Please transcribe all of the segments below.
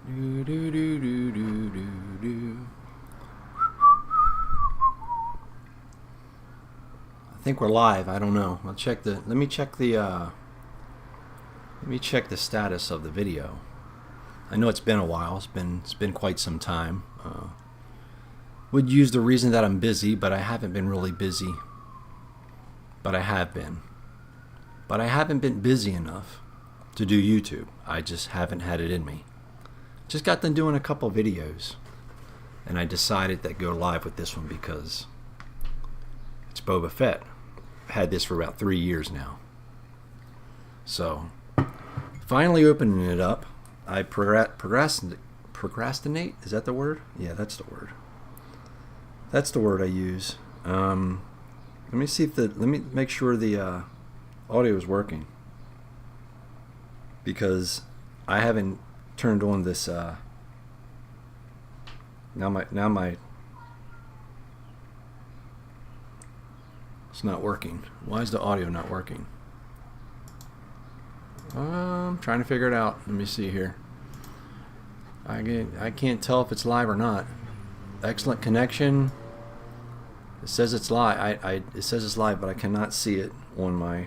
Do, do, do, do, do, do, do. I think we're live. I don't know. I'll check the. Let me check the status of the video. I know it's been a while. It's been quite some time. Would use the reason that I'm busy, but I haven't been really busy. But I have been. But I haven't been busy enough to do YouTube. I just haven't had it in me. Just got done doing a couple videos, and I decided to go live with this one because it's Boba Fett. I've had this for about 3 years now. So, finally opening it up. I procrastinate. Is that the word? Yeah, that's the word. That's the word I use. Let me see if let me make sure the audio is working, because I haven't turned on this. Now my it's not working. Why is the audio not working? I'm trying to figure it out. Let me see here. I can't tell if it's live or not. Excellent connection. It says it's live. It says it's live, but I cannot see it on my.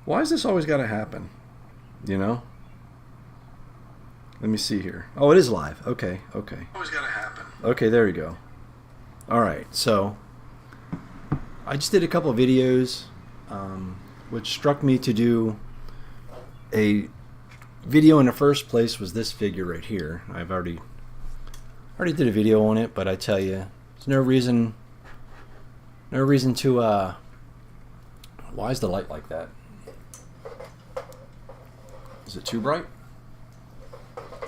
Why is this always got to happen? You know. Let me see here. Oh, it is live. Okay. Always got to happen. Okay, there you go. All right. So I just did a couple of videos, which struck me to do a video in the first place was this figure right here. I've already did a video on it, but I tell you, there's no reason to. Why is the light like that? Is it too bright?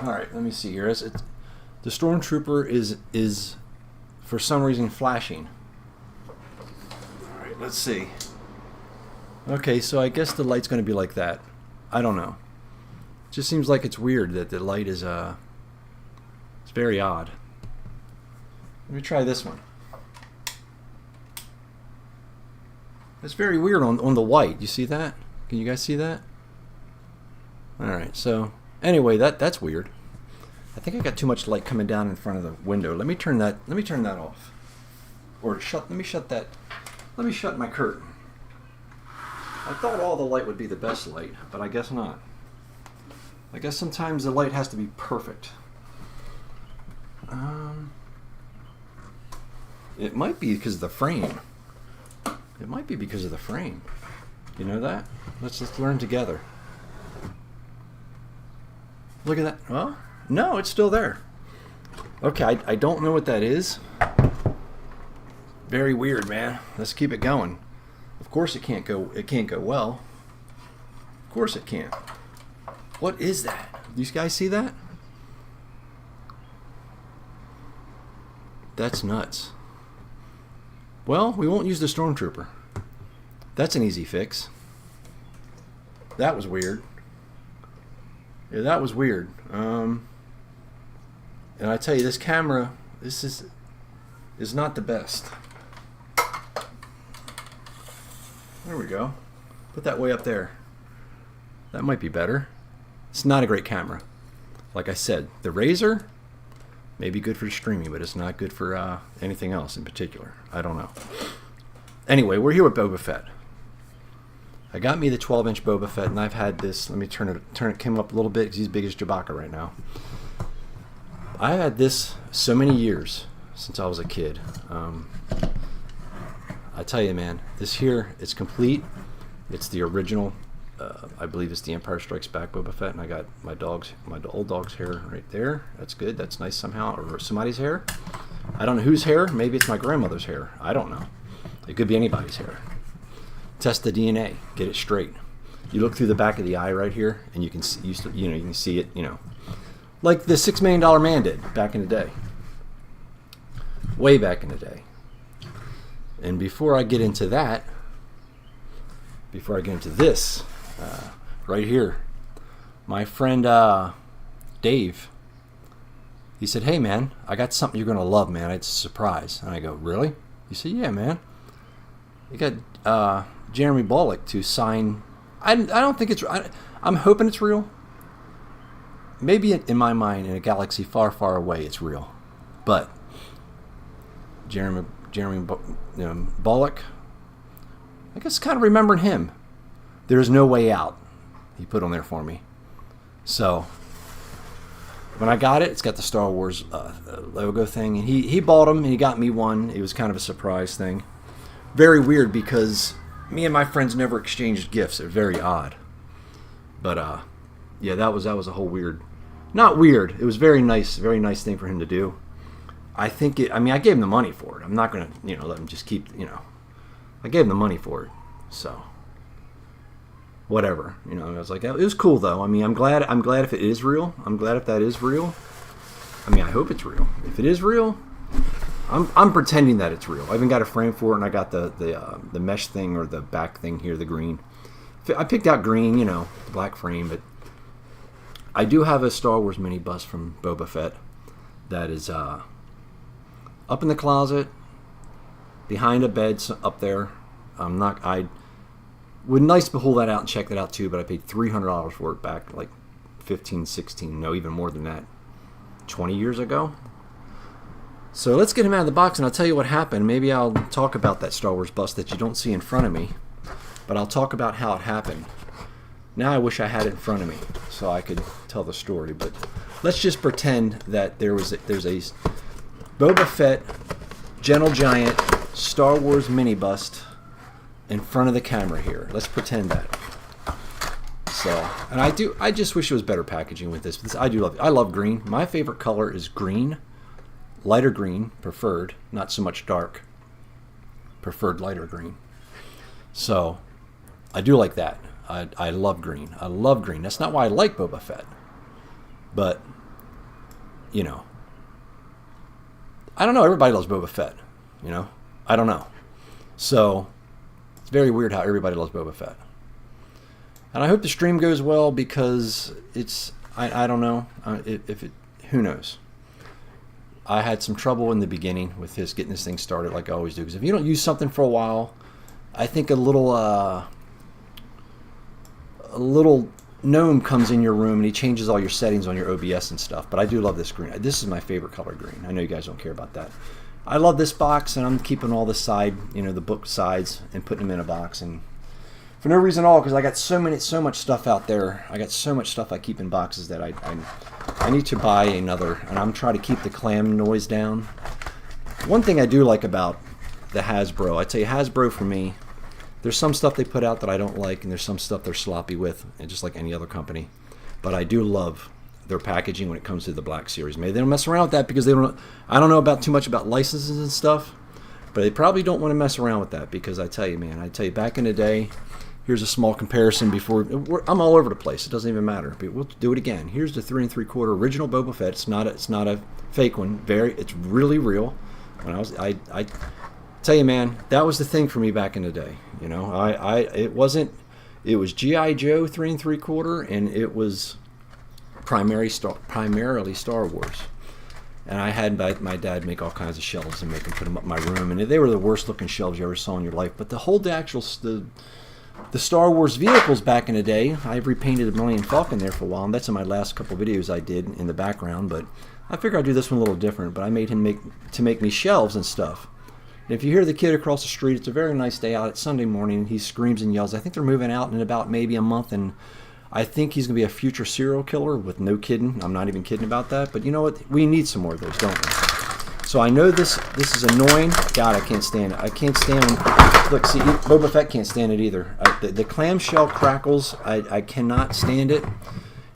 All right, let me see here. The Stormtrooper is for some reason flashing. All right, let's see. Okay, so I guess the light's going to be like that. I don't know. It just seems like it's weird that the light is it's very odd. Let me try this one. It's very weird on the white. You see that? Can you guys see that? All right. So anyway, that's weird. I think I got too much light coming down in front of the window. Let me turn that off. Or let me shut my curtain. I thought all the light would be the best light, but I guess not. I guess sometimes the light has to be perfect. It might be because of the frame. It might be because of the frame. You know that? Let's learn together. Look at that. Well, no, it's still there. Okay, I don't know what that is. Very weird, man. Let's keep it going. Of course it can't go well. Of course it can't. What is that? You guys see that? That's nuts. Well, we won't use the Stormtrooper. That's an easy fix. That was weird. Yeah, that was weird. And I tell you, this camera, this is not the best. There we go. Put that way up there. That might be better. It's not a great camera. Like I said, the Razor may be good for streaming, but it's not good for anything else in particular. I don't know. Anyway, we're here with Boba Fett. I got me the 12-inch Boba Fett, and I've had this. Let me turn it up a little bit because he's big as Chewbacca right now. I've had this so many years since I was a kid. I tell you, man, this here, it's complete. It's the original. I believe it's the Empire Strikes Back Boba Fett, and I got my old dog's hair right there. That's good. That's nice somehow. Or somebody's hair. I don't know whose hair. Maybe it's my grandmother's hair. I don't know. It could be anybody's hair. Test the DNA. Get it straight. You look through the back of the eye right here, and you can see, you can see it. Like the $6 Million Man did back in the day. Way back in the day. And before I get into that, before I get into this, right here, my friend Dave, he said, "Hey man, I got something you're gonna love, man. It's a surprise." And I go, "Really?" He said, "Yeah, man. You got Jeremy Bullock to sign I don't think it's. I'm hoping it's real. Maybe in my mind, in a galaxy far, far away, it's real. But Jeremy Bullock, I guess kind of remembering him. There's no way out. He put on there for me. So when I got it, it's got the Star Wars logo thing, and he bought them and he got me one. It was kind of a surprise thing. Very weird because me and my friends never exchanged gifts. They're very odd. But yeah, that was a whole weird. Not weird. It was very nice thing for him to do. I think I gave him the money for it. I'm not gonna, let him just keep, I gave him the money for it. So, whatever. I was like, it was cool though. I'm glad if it is real. I'm glad if that is real. I hope it's real. If it is real, I'm pretending that it's real. I even got a frame for it, and I got the mesh thing or the back thing here, the green. I picked out green, the black frame, but I do have a Star Wars mini bust from Boba Fett that is up in the closet, behind a bed up there. I would nice to pull that out and check that out too, but I paid $300 for it back like 15, 16, no, even more than that, 20 years ago. So let's get him out of the box, and I'll tell you what happened. Maybe I'll talk about that Star Wars bust that you don't see in front of me, but I'll talk about how it happened. Now I wish I had it in front of me so I could tell the story, but let's just pretend that there's a Boba Fett Gentle Giant Star Wars mini bust in front of the camera here. Let's pretend that. So, and I just wish it was better packaging with this. I love green. My favorite color is green, lighter green, preferred, not so much dark. Preferred lighter green. So, I do like that. I love green. I love green. That's not why I like Boba Fett. But, I don't know. Everybody loves Boba Fett. I don't know. So, it's very weird how everybody loves Boba Fett. And I hope the stream goes well because I don't know. Who knows? I had some trouble in the beginning with getting this thing started like I always do. Because if you don't use something for a while, I think a little gnome comes in your room and he changes all your settings on your OBS and stuff. But I do love this green. This is my favorite color, green. I know you guys don't care about that. I love this box, and I'm keeping all the the book sides and putting them in a box, and for no reason at all, because I got so much stuff out there. I got so much stuff I keep in boxes that I need to buy another, and I'm trying to keep the clam noise down. One thing I do like about the Hasbro, I tell you, Hasbro for me, there's some stuff they put out that I don't like, and there's some stuff they're sloppy with, and just like any other company. But I do love their packaging when it comes to the Black Series. Maybe they don't mess around with that because I don't know too much about licenses and stuff, but they probably don't want to mess around with that because I tell you, back in the day, here's a small comparison before. I'm all over the place. It doesn't even matter. But we'll do it again. Here's the 3 3/4 original Boba Fett. It's not a fake one. It's really real. When I tell you, man, that was the thing for me back in the day. It was G.I. Joe 3 3/4, and it was primarily Star Wars. And I had my dad make all kinds of shelves and make them put them up in my room, and they were the worst looking shelves you ever saw in your life. But the Star Wars vehicles back in the day, I repainted a Millennium Falcon there for a while, and that's in my last couple videos I did in the background. But I figured I'd do this one a little different. But I made him make me shelves and stuff. And if you hear the kid across the street, it's a very nice day out. It's Sunday morning. He screams and yells. I think they're moving out in about maybe a month, and I think he's going to be a future serial killer with no kidding. I'm not even kidding about that. But you know what? We need some more of those, don't we? So I know this is annoying. God, I can't stand it. I can't stand when... Look, see, Boba Fett can't stand it either. The clamshell crackles. I cannot stand it.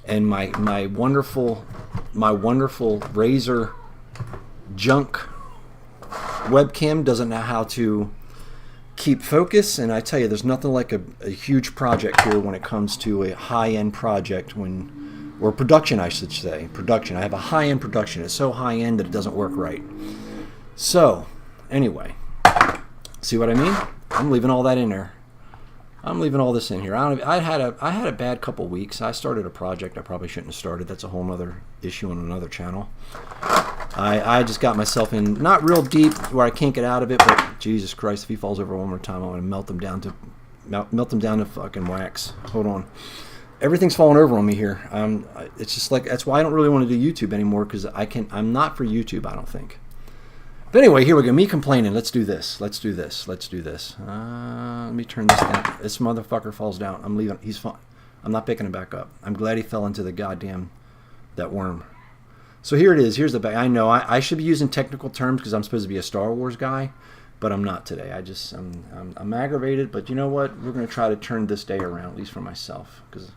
And my wonderful Razer junk webcam doesn't know how to keep focus, and I tell you, there's nothing like a huge project here when it comes to a high-end project or production, I should say. Production. I have a high-end production. It's so high-end that it doesn't work right. So, anyway, see what I mean? I'm leaving all that in there. I'm leaving all this in here. I had a bad couple weeks. I started a project I probably shouldn't have started. That's a whole other issue on another channel. I just got myself in not real deep where I can't get out of it, but Jesus Christ, if he falls over one more time, I'm going to melt him down to melt them down to fucking wax. Hold on. Everything's falling over on me here. It's just like, that's why I don't really want to do YouTube anymore, because I'm not for YouTube, I don't think. But anyway, here we go. Me complaining. Let's do this. Let's do this. Let's do this. Let me turn this down. This motherfucker falls down. I'm leaving. He's fine. I'm not picking him back up. I'm glad he fell into the goddamn, that worm. So here it is. Here's the back. I know I should be using technical terms because I'm supposed to be a Star Wars guy, but I'm not today. I'm aggravated, but you know what? We're going to try to turn this day around, at least for myself, because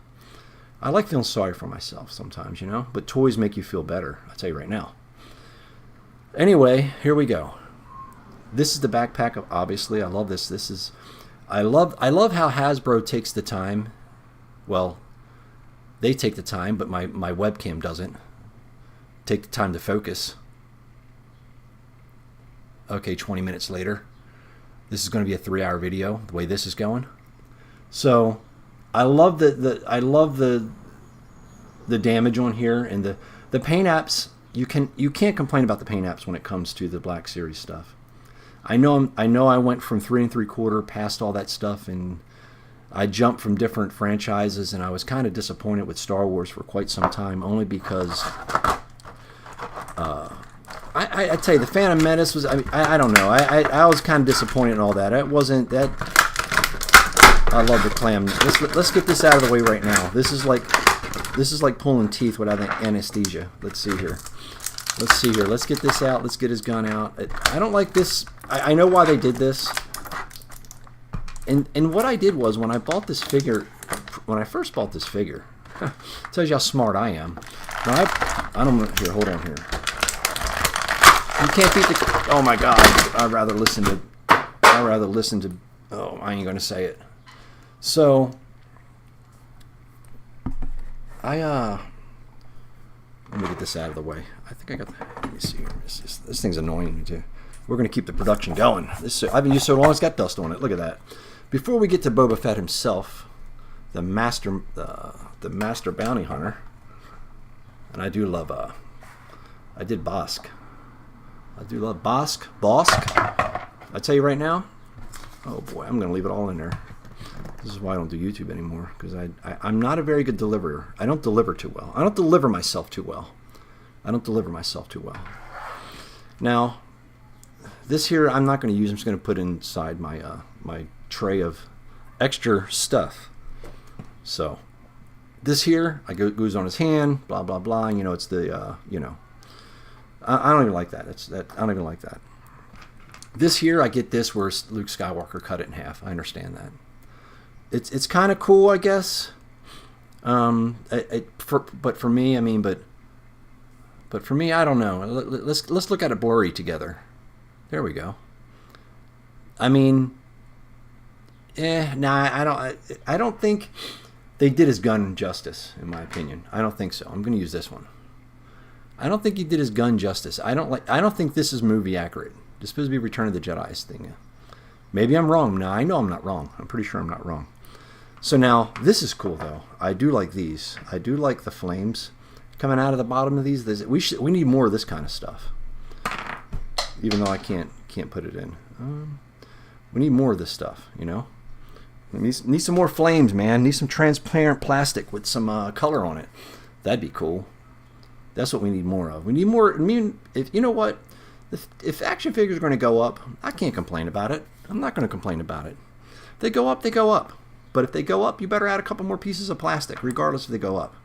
I like feeling sorry for myself sometimes, you know? But toys make you feel better, I'll tell you right now. Anyway, here we go. This is the backpack, obviously. I love this. I love how Hasbro takes the time. Well, they take the time, but my webcam doesn't take the time to focus. Okay, 20 minutes later. This is going to be a 3-hour video, the way this is going. So I love the damage on here, and the paint apps. You can't complain about the paint apps when it comes to the Black Series stuff. I know I went from 3 3/4 past all that stuff, and I jumped from different franchises, and I was kind of disappointed with Star Wars for quite some time, only because I tell you, the Phantom Menace was, I don't know, I was kind of disappointed in all that. It wasn't that. I love the clam. Let's get this out of the way right now. This is like pulling teeth without anesthesia. Let's see here. Let's get this out. Let's get his gun out. I don't like this. I know why they did this. And what I did was, when I bought this figure, when I first bought this figure, tells you how smart I am. When I don't here. Hold on here. You can't beat the. Oh my God! I'd rather listen to. Oh, I ain't gonna say it. So let me get this out of the way. I think I got. Let me see here. This thing's annoying me too. We're gonna keep the production going. I've been used so long, it's got dust on it. Look at that. Before we get to Boba Fett himself, the master bounty hunter, and I do love. I did Bosk. I do love Bosk. I tell you right now. Oh boy, I'm gonna leave it all in there. This is why I don't do YouTube anymore, because I'm not a very good deliverer. I don't deliver too well. I don't deliver myself too well. Now, this here I'm not going to use. I'm just going to put inside my my tray of extra stuff. So this here, goes on his hand, blah blah blah. And, you know, it's the I don't even like that. I don't even like that. This here, I get this where Luke Skywalker cut it in half. I understand that. It's kind of cool, I guess. But for me, I mean, but for me, I don't know. Let's look at it blurry together. There we go. I mean, nah, I don't think they did his gun justice, in my opinion. I don't think so. I'm going to use this one. I don't think he did his gun justice. I don't think this is movie accurate. It's supposed to be Return of the Jedi's thing. Maybe I'm wrong. No, I know I'm not wrong. I'm pretty sure I'm not wrong. So now, this is cool, though. I do like these. I do like the flames coming out of the bottom of these. We need more of this kind of stuff. Even though I can't put it in. We need more of this stuff, you know? We need some more flames, man. Need some transparent plastic with some color on it. That'd be cool. That's what we need more of. We need more. I mean, you know what? If action figures are going to go up, I can't complain about it. I'm not going to complain about it. If they go up, they go up. But if they go up, you better add a couple more pieces of plastic, regardless if they go up.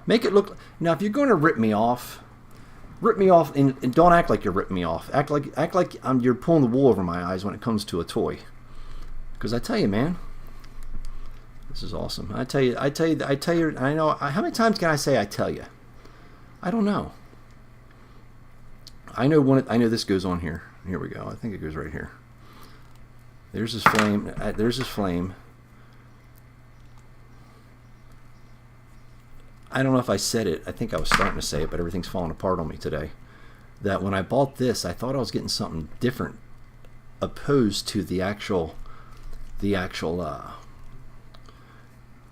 Make it look. Now, if you're going to rip me off, and don't act like you're ripping me off. Act like you're pulling the wool over my eyes when it comes to a toy. Because I tell you, man, this is awesome. I tell you. I know. How many times can I say I tell you? I don't know. I know this goes on here. Here we go. I think it goes right here. There's his flame. There's his flame. I don't know if I said it. I think I was starting to say it, but everything's falling apart on me today. That when I bought this, I thought I was getting something different, opposed to the actual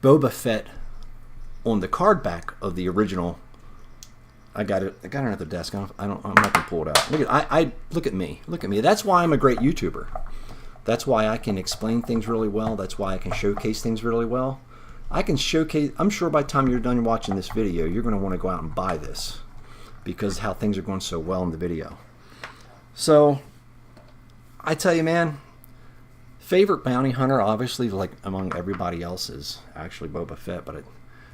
Boba Fett on the card back of the original. I got it at the desk. I'm not gonna pull it out. Look at me. Look at me. That's why I'm a great YouTuber. That's why I can explain things really well. That's why I can showcase things really well. I can showcase, I'm sure by the time you're done watching this video, you're going to want to go out and buy this because how things are going so well in the video. So, I tell you, man, favorite bounty hunter, obviously, like among everybody else, is actually Boba Fett, but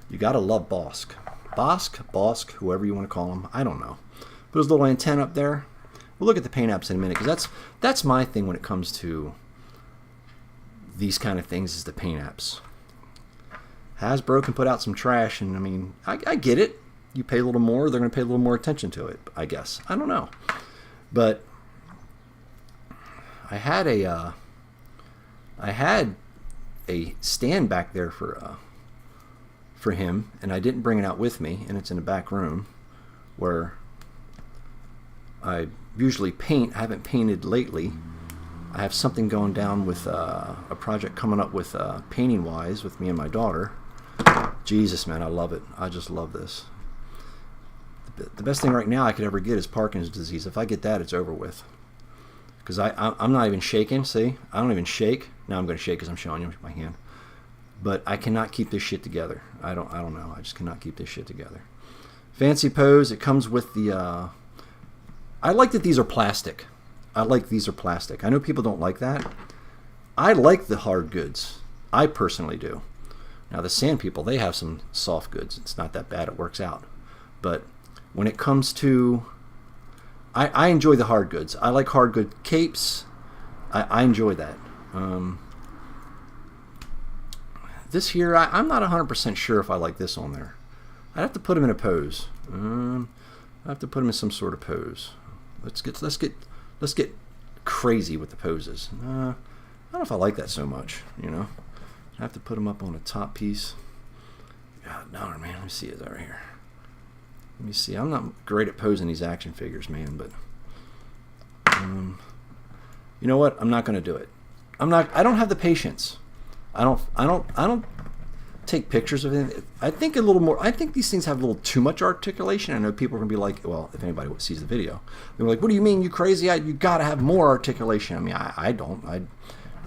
you got to love Bosk. Bosk, whoever you want to call him, I don't know. Put his little antenna up there. We'll look at the paint apps in a minute, because that's my thing when it comes to these kind of things, is the paint apps. Hasbro can put out some trash, and I mean, I get it. You pay a little more, they're going to pay a little more attention to it, I guess. I don't know. But I had a stand back there for him, and I didn't bring it out with me, and it's in the back room where I usually paint. I haven't painted lately. I have something going down with a project coming up with painting wise with me and my daughter. Jesus, man, I love it. I just love this. The best thing right now I could ever get is Parkinson's disease. If I get that, it's over with. Because I'm not even shaking. See, I don't even shake. Now I'm going to shake because I'm showing you my hand. But I cannot keep this shit together. I don't know. I just cannot keep this shit together. Fancy pose. It comes with the. I like that these are plastic. I like these are plastic. I know people don't like that. I like the hard goods. I personally do. Now the sand people, they have some soft goods. It's not that bad. It works out. But when it comes to, I enjoy the hard goods. I like hard good capes. I enjoy that. This here, I'm not 100% sure if I like this on there. I'd have to put him in a pose. I have to put him in some sort of pose. Let's get crazy with the poses. I don't know if I like that so much. You know, I have to put him up on a top piece. God darn, man. Let me see it right here. Let me see. I'm not great at posing these action figures, man, but you know what? I'm not going to do it. I don't have the patience. I don't take pictures of it. I think a little more. I think these things have a little too much articulation. I know people are going to be like, well, if anybody sees the video, they're like, what do you mean, you crazy? You got to have more articulation. I mean, I don't.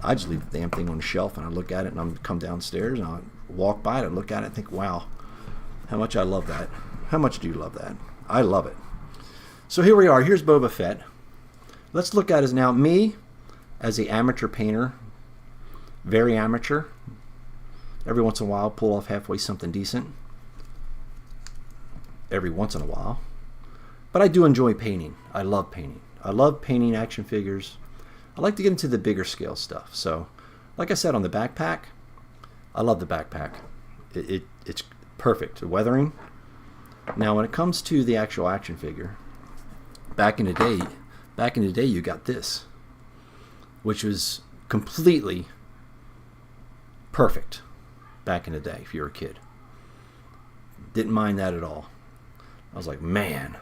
I just leave the damn thing on the shelf and I look at it and I'm come downstairs and I walk by it and look at it and think, wow, how much I love that. How much do you love that? I love it. So here we are. Here's Boba Fett. Let's look at it now. Me, as an amateur painter, very amateur. Every once in a while, pull off halfway something decent. Every once in a while. But I do enjoy painting. I love painting. I love painting action figures. I like to get into the bigger scale stuff. So, like I said, on the backpack, I love the backpack. It's perfect. The weathering. Now, when it comes to the actual action figure, back in the day, you got this, which was completely perfect back in the day if you were a kid. Didn't mind that at all. I was like, man,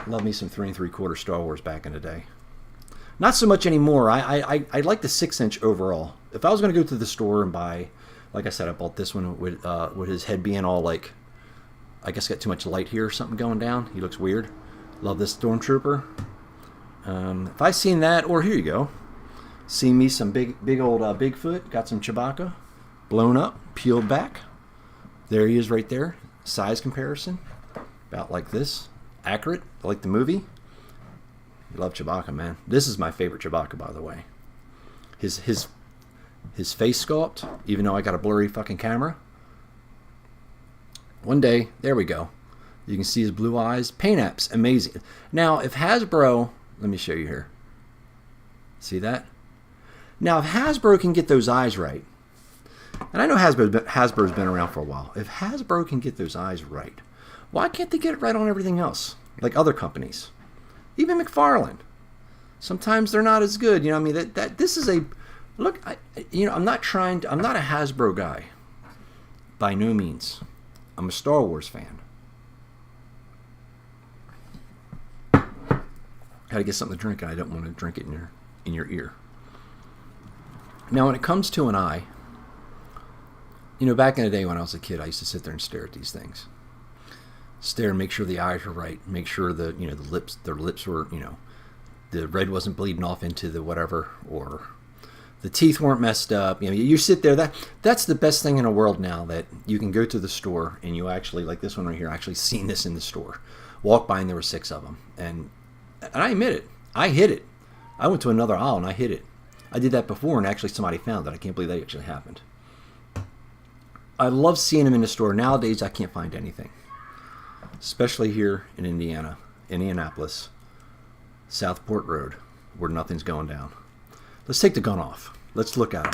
love me some 3 3/4 Star Wars back in the day. Not so much anymore. I like the 6-inch overall. If I was going to go to the store and buy, like I said, I bought this one with his head being all like, I guess got too much light here or something going down. He looks weird. Love this Stormtrooper. If I seen that, or here you go. See me some big old Bigfoot. Got some Chewbacca. Blown up. Peeled back. There he is right there. Size comparison. About like this. Accurate. Like the movie. You love Chewbacca, man. This is my favorite Chewbacca, by the way. His face sculpt, even though I got a blurry fucking camera. One day, there we go. You can see his blue eyes. Paint apps, amazing. Now, if Hasbro, let me show you here. See that? Now, if Hasbro can get those eyes right, and I know Hasbro's been around for a while. If Hasbro can get those eyes right, why can't they get it right on everything else? Like other companies. Even McFarlane. Sometimes they're not as good. You know what I mean? This is a, look, I'm not a Hasbro guy. By no means. I'm a Star Wars fan. Had to get something to drink, and I don't want to drink it in your ear. Now, when it comes to an eye, back in the day when I was a kid, I used to sit there and stare at these things. Stare and make sure the eyes were right. Make sure their lips were, the red wasn't bleeding off into the whatever, or The teeth weren't messed up. You know, you sit there. That's the best thing in the world now, that you can go to the store and you actually, like this one right here, I actually seen this in the store. Walked by and there were 6 of them. And I admit it. I hit it. I went to another aisle and I hit it. I did that before and actually somebody found it. I can't believe that actually happened. I love seeing them in the store. Nowadays, I can't find anything. Especially here in Indianapolis, Southport Road, where nothing's going down. Let's take the gun off. Let's look at them.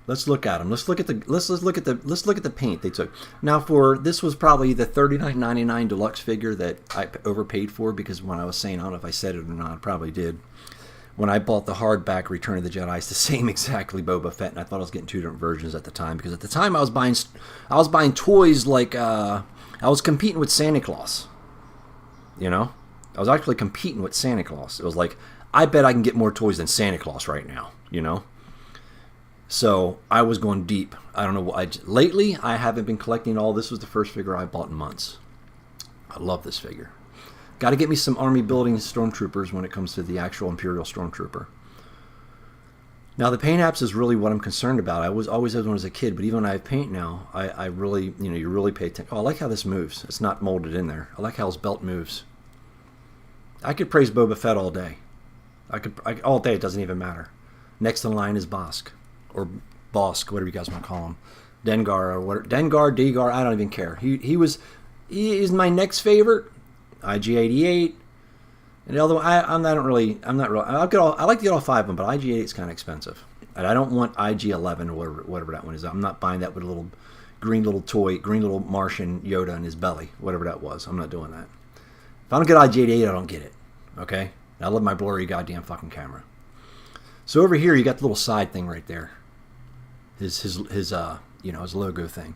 Let's look at them. Let's look at the paint they took. Now, this was probably the $39.99 deluxe figure that I overpaid for, because when I was saying, I don't know if I said it or not, I probably did. When I bought the hardback Return of the Jedi, it's the same exactly Boba Fett, and I thought I was getting 2 different versions at the time, because at the time I was buying toys like I was competing with Santa Claus. You know, I was actually competing with Santa Claus. It was like, I bet I can get more toys than Santa Claus right now. You know, so I was going deep. I don't know. Lately, I haven't been collecting all. This was the first figure I bought in months. I love this figure. Got to get me some army building stormtroopers when it comes to the actual Imperial Stormtrooper. Now, the paint apps is really what I'm concerned about. I was always had one as a kid, but even when I have paint now, I really, you really pay attention. Oh, I like how this moves. It's not molded in there. I like how his belt moves. I could praise Boba Fett all day. All day. It doesn't even matter. Next in line is Bosk, or Bosk, whatever you guys want to call him, Dengar or whatever. Degar. I don't even care. He is my next favorite. IG-88, and although I like to get all 5 of them, but IG-88 is kind of expensive, and I don't want IG-11 or whatever that one is. I'm not buying that with a little green little Martian Yoda in his belly, whatever that was. I'm not doing that. If I don't get IG-88, I don't get it. Okay, I love my blurry goddamn fucking camera. So over here, you got the little side thing right there. His logo thing.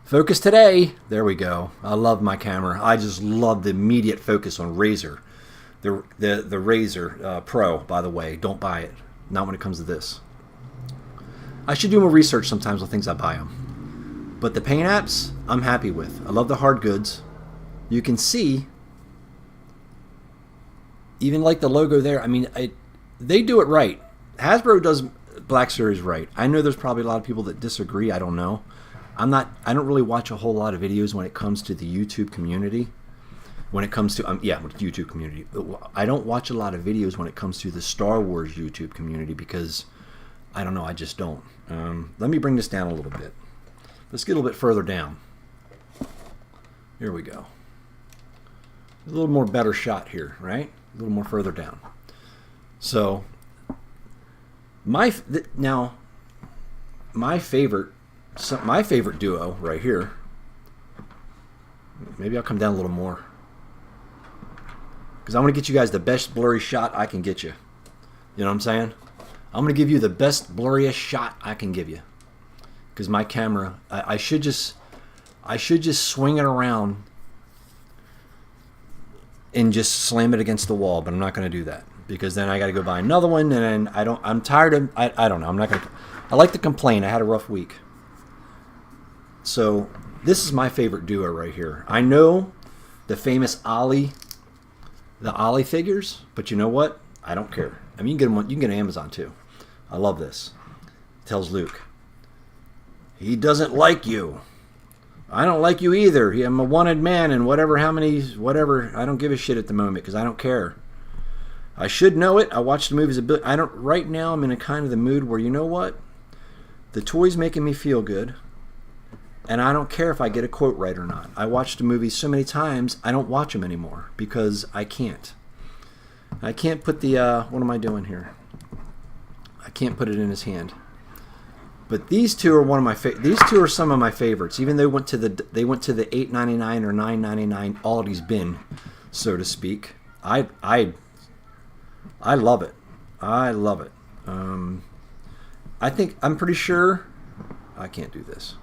Focus today. There we go. I love my camera. I just love the immediate focus on Razor. The Razor Pro, by the way. Don't buy it. Not when it comes to this. I should do more research sometimes on things I buy them. But the paint apps, I'm happy with. I love the hard goods. You can see, even like the logo there, I mean, they do it right. Hasbro does Black Series right. I know there's probably a lot of people that disagree. I don't know. I don't really watch a whole lot of videos when it comes to the YouTube community. When it comes to, YouTube community. I don't watch a lot of videos when it comes to the Star Wars YouTube community, because, I don't know, I just don't. Let me bring this down a little bit. Let's get a little bit further down. Here we go. A little more better shot here, right? A little more further down. So, my favorite duo right here. Maybe I'll come down a little more, because I want to get you guys the best blurry shot I can get you. You know what I'm saying? I'm going to give you the best blurriest shot I can give you, because my camera, I should just swing it around and just slam it against the wall, but I'm not going to do that, because then I got to go buy another one, and then I'm tired of, I don't know, I'm not going to, I like to complain. I had a rough week. So this is my favorite duo right here. I know the famous the Ollie figures, but you know what? I don't care. I mean, you can get them on Amazon too. I love this. It tells Luke, he doesn't like you. I don't like you either. I'm a wanted man, and whatever, I don't give a shit at the moment, because I don't care. I should know it. I watch the movies a bit. Right now I'm in a kind of the mood where, you know what? The toy's making me feel good. And I don't care if I get a quote right or not. I watched the movies so many times, I don't watch them anymore, because I can't. I can't put the, what am I doing here? I can't put it in his hand. But these two are these two are some of my favorites. Even though they went to the $8.99 or $9.99 Aldi's bin, so to speak. I love it. I love it. I'm pretty sure I can't do this.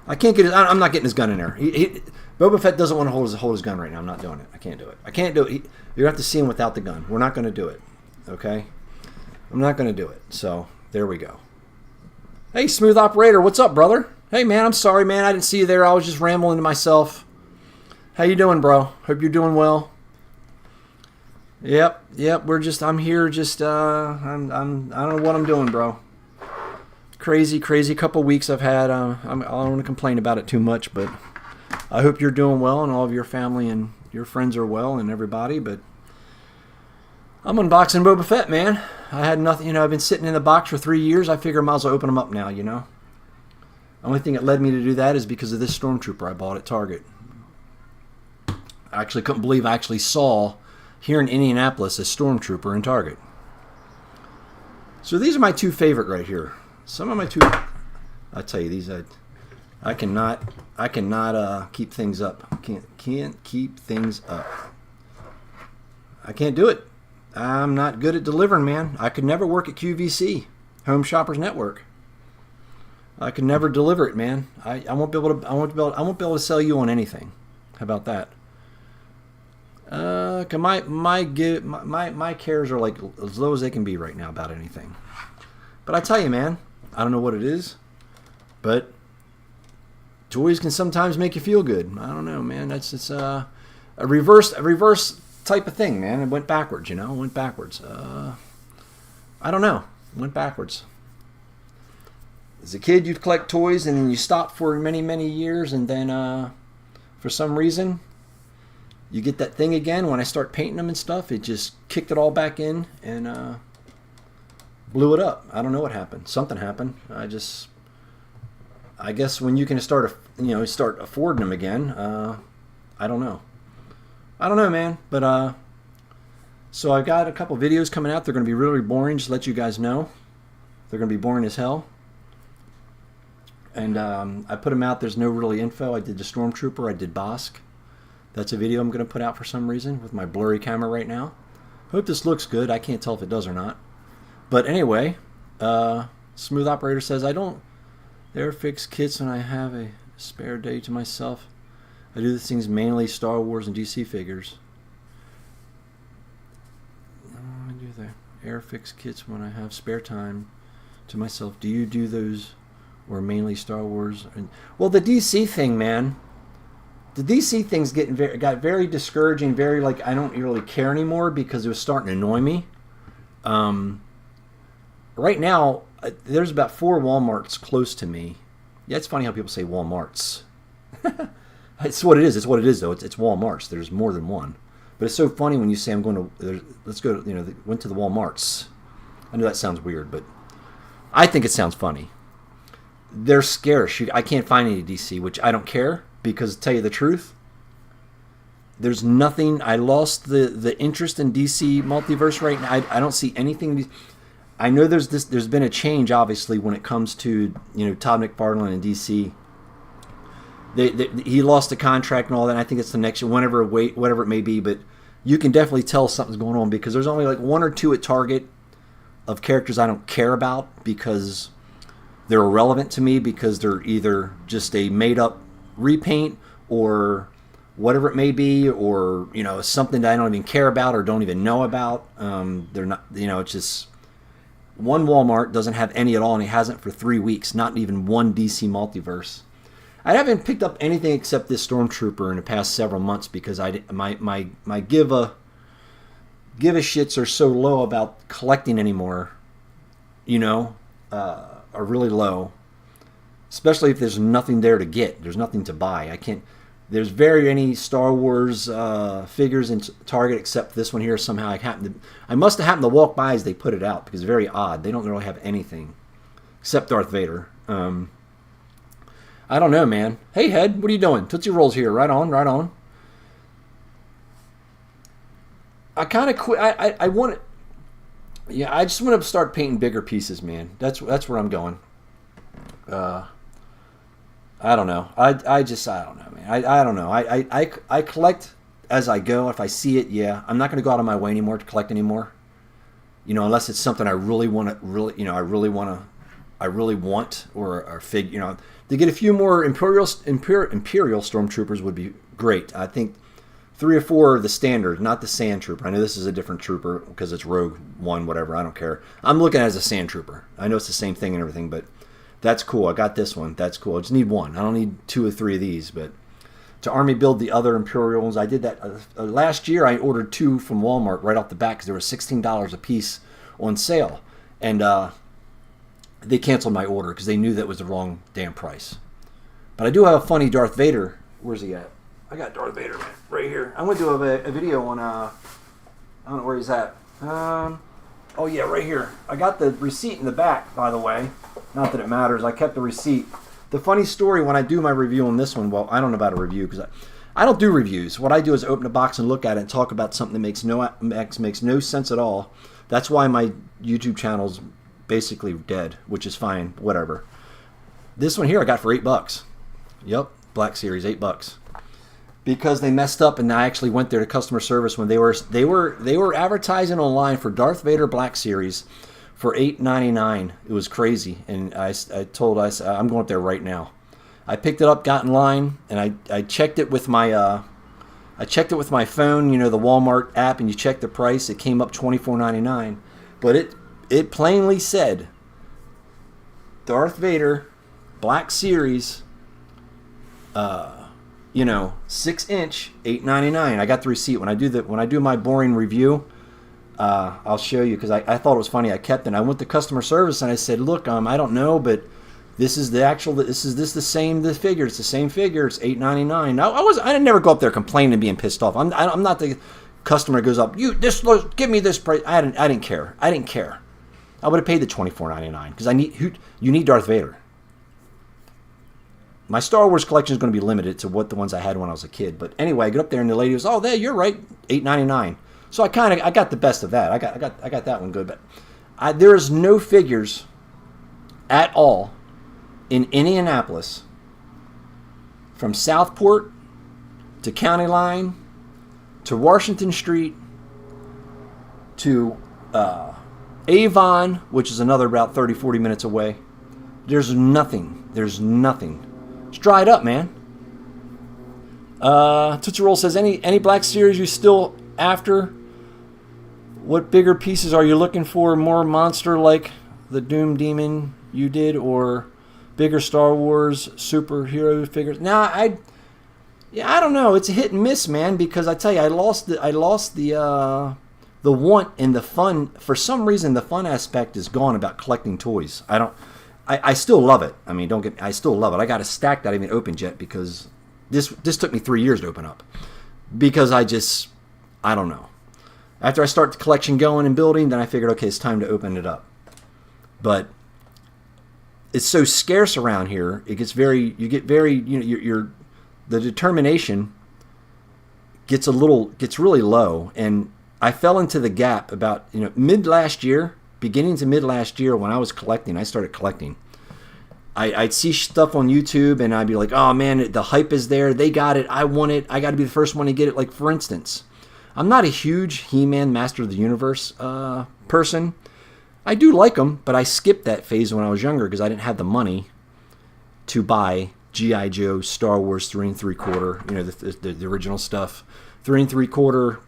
I can't get I'm not getting his gun in there. Boba Fett doesn't want to hold his gun right now. I'm not doing it. I can't do it. I can't do it. You have to see him without the gun. We're not going to do it. Okay? I'm not going to do it. So, there we go. Hey, Smooth Operator. What's up, brother? Hey, man. I'm sorry, man. I didn't see you there. I was just rambling to myself. How you doing, bro? Hope you're doing well. Yep. I'm here. I don't know what I'm doing, bro. Crazy couple weeks I've had. I don't want to complain about it too much, but I hope you're doing well and all of your family and your friends are well and everybody. But I'm unboxing Boba Fett, man. I had nothing. I've been sitting in the box for 3 years. I figure I might as well open them up now. The only thing that led me to do that is because of this Stormtrooper I bought at Target. I actually couldn't believe I actually saw here in Indianapolis a Stormtrooper in Target. So these are my two favorite right here. Some of my two. I tell you, these I cannot keep things up. Can't keep things up. I can't do it. I'm not good at delivering, man. I could never work at QVC, Home Shoppers Network. I could never deliver it, man. I won't be able to sell you on anything. How about that? My cares are like as low as they can be right now about anything. But I tell you, man, I don't know what it is, but toys can sometimes make you feel good. I don't know, man. It's a reverse type of thing, man. It went backwards, It went backwards. I don't know. It went backwards. As a kid, you'd collect toys, and then you stop for many years, and then for some reason, you get that thing again. When I start painting them and stuff, it just kicked it all back in and blew it up. I don't know what happened. Something happened. I guess when you can start affording them again, I don't know. I don't know, man. But so I've got a couple videos coming out. They're going to be really boring. Just to let you guys know, they're going to be boring as hell. And I put them out. There's no really info. I did the Stormtrooper. I did Bosk. That's a video I'm going to put out for some reason with my blurry camera right now. Hope this looks good. I can't tell if it does or not. But anyway, Smooth Operator says, I don't there fix kits when I have a spare day to myself. I do these things mainly Star Wars and DC figures. I do the air fix kits when I have spare time to myself. Do you do those or mainly Star Wars? Well, the DC thing, man. The DC thing's got very discouraging, very like I don't really care anymore because it was starting to annoy me. Right now, there's about 4 Walmarts close to me. Yeah, it's funny how people say Walmarts. It's what it is. It's what it is, though. It's Walmarts. There's more than one. But it's so funny when you say I'm going to. Let's go. Went to the Walmarts. I know that sounds weird, but I think it sounds funny. They're scarce. I can't find any DC, which I don't care. Because to tell you the truth, there's nothing. I lost the interest in DC multiverse right now. I don't see anything. I know there's been a change obviously when it comes to Todd McFarlane and DC. He lost the contract and all that. And I think it's the next whatever it may be, but you can definitely tell something's going on because there's only like 1 or 2 at Target of characters I don't care about because they're irrelevant to me because they're either just a made up repaint or whatever it may be, or something that I don't even care about or don't even know about. They're not, it's just one Walmart doesn't have any at all, and he hasn't for 3 weeks. Not even one DC multiverse. I haven't picked up anything except this Stormtrooper in the past several months because my give a shits are so low about collecting anymore. Are really low. Especially if there's nothing there to get. There's nothing to buy. I can't. There's very any Star Wars figures in Target except this one here. Somehow I must have happened to walk by as they put it out because it's very odd. They don't really have anything except Darth Vader. I don't know, man. Hey, Head, what are you doing? Tootsie Rolls here. Right on, right on. I kind of quit. I want it. Yeah, I just want to start painting bigger pieces, man. That's where I'm going. I don't know. I don't know, man. I don't know. I collect as I go. If I see it, yeah. I'm not going to go out of my way anymore to collect anymore. Unless it's something I really want to, I really want, or fig, to get a few more Imperial Stormtroopers would be great. I think 3 or 4 are the standard, not the Sand Trooper. I know this is a different trooper because it's Rogue One, whatever. I don't care. I'm looking at it as a Sand Trooper. I know it's the same thing and everything, but that's cool. I got this one. That's cool. I just need 1. I don't need 2 or 3 of these, but to army build the other Imperials. I did that last year. I ordered 2 from Walmart right off the bat because they were $16 a piece on sale, and they canceled my order because they knew that was the wrong damn price. But I do have a funny Darth Vader. Where's he at? I got Darth Vader right here. I'm going to do a video on, I don't know where he's at. Oh yeah, right here. I got the receipt in the back, by the way. Not that it matters. I kept the receipt. The funny story when I do my review on this one, well, I don't know about a review because I don't do reviews. What I do is open a box and look at it and talk about something that makes no sense at all. That's why my YouTube channel's basically dead, which is fine, whatever. This one here I got for $8. Yep, Black Series, $8. Because they messed up, and I actually went there to customer service when they were advertising online for Darth Vader Black Series for $8.99. It was crazy, and I said I'm going up there right now. I picked it up, got in line, and I checked it with my phone, you know, the Walmart app, and you check the price. It came up $24.99, but it plainly said Darth Vader Black Series. 6-inch, $8.99. I got the receipt. When I do my boring review, I'll show you because I thought it was funny. I kept it. I went to customer service and I said, "Look, I don't know, but this is the figure. It's the same figure. It's $8.99." Now I didn't never go up there complaining and being pissed off. I'm not the customer who goes up. Give me this price. I didn't care. I didn't care. I would have paid the $24.99 because you need Darth Vader. My Star Wars collection is going to be limited to what the ones I had when I was a kid. But anyway, I get up there and the lady goes, "Oh, there, you're right, $8.99." So I got the best of that. I got that one good. But there is no figures at all in Indianapolis from Southport to County Line to Washington Street to Avon, which is another about 30-40 minutes away. There's nothing. It's dried up, man. Tootsie Roll says, any Black Series you still after? What bigger pieces are you looking for? More monster like the Doom Demon you did, or bigger Star Wars superhero figures? I don't know. It's a hit and miss, man. Because I tell you, I lost the want and the fun. For some reason, the fun aspect is gone about collecting toys. I still love it. I mean, I still love it. I got a stack that I haven't opened yet because this took me 3 years to open up. Because I don't know. After I start the collection going and building, then I figured, okay, it's time to open it up. But it's so scarce around here. It gets the determination gets really low. And I fell into the gap about, beginning to mid last year when I was collecting. I started collecting. I'd see stuff on YouTube and I'd be like, "Oh man, the hype is there. They got it. I want it. I got to be the first one to get it." Like, for instance, I'm not a huge He-Man Master of the Universe person. I do like them, but I skipped that phase when I was younger because I didn't have the money to buy G.I. Joe, Star Wars 3 3/4, the original stuff, 3 3/4,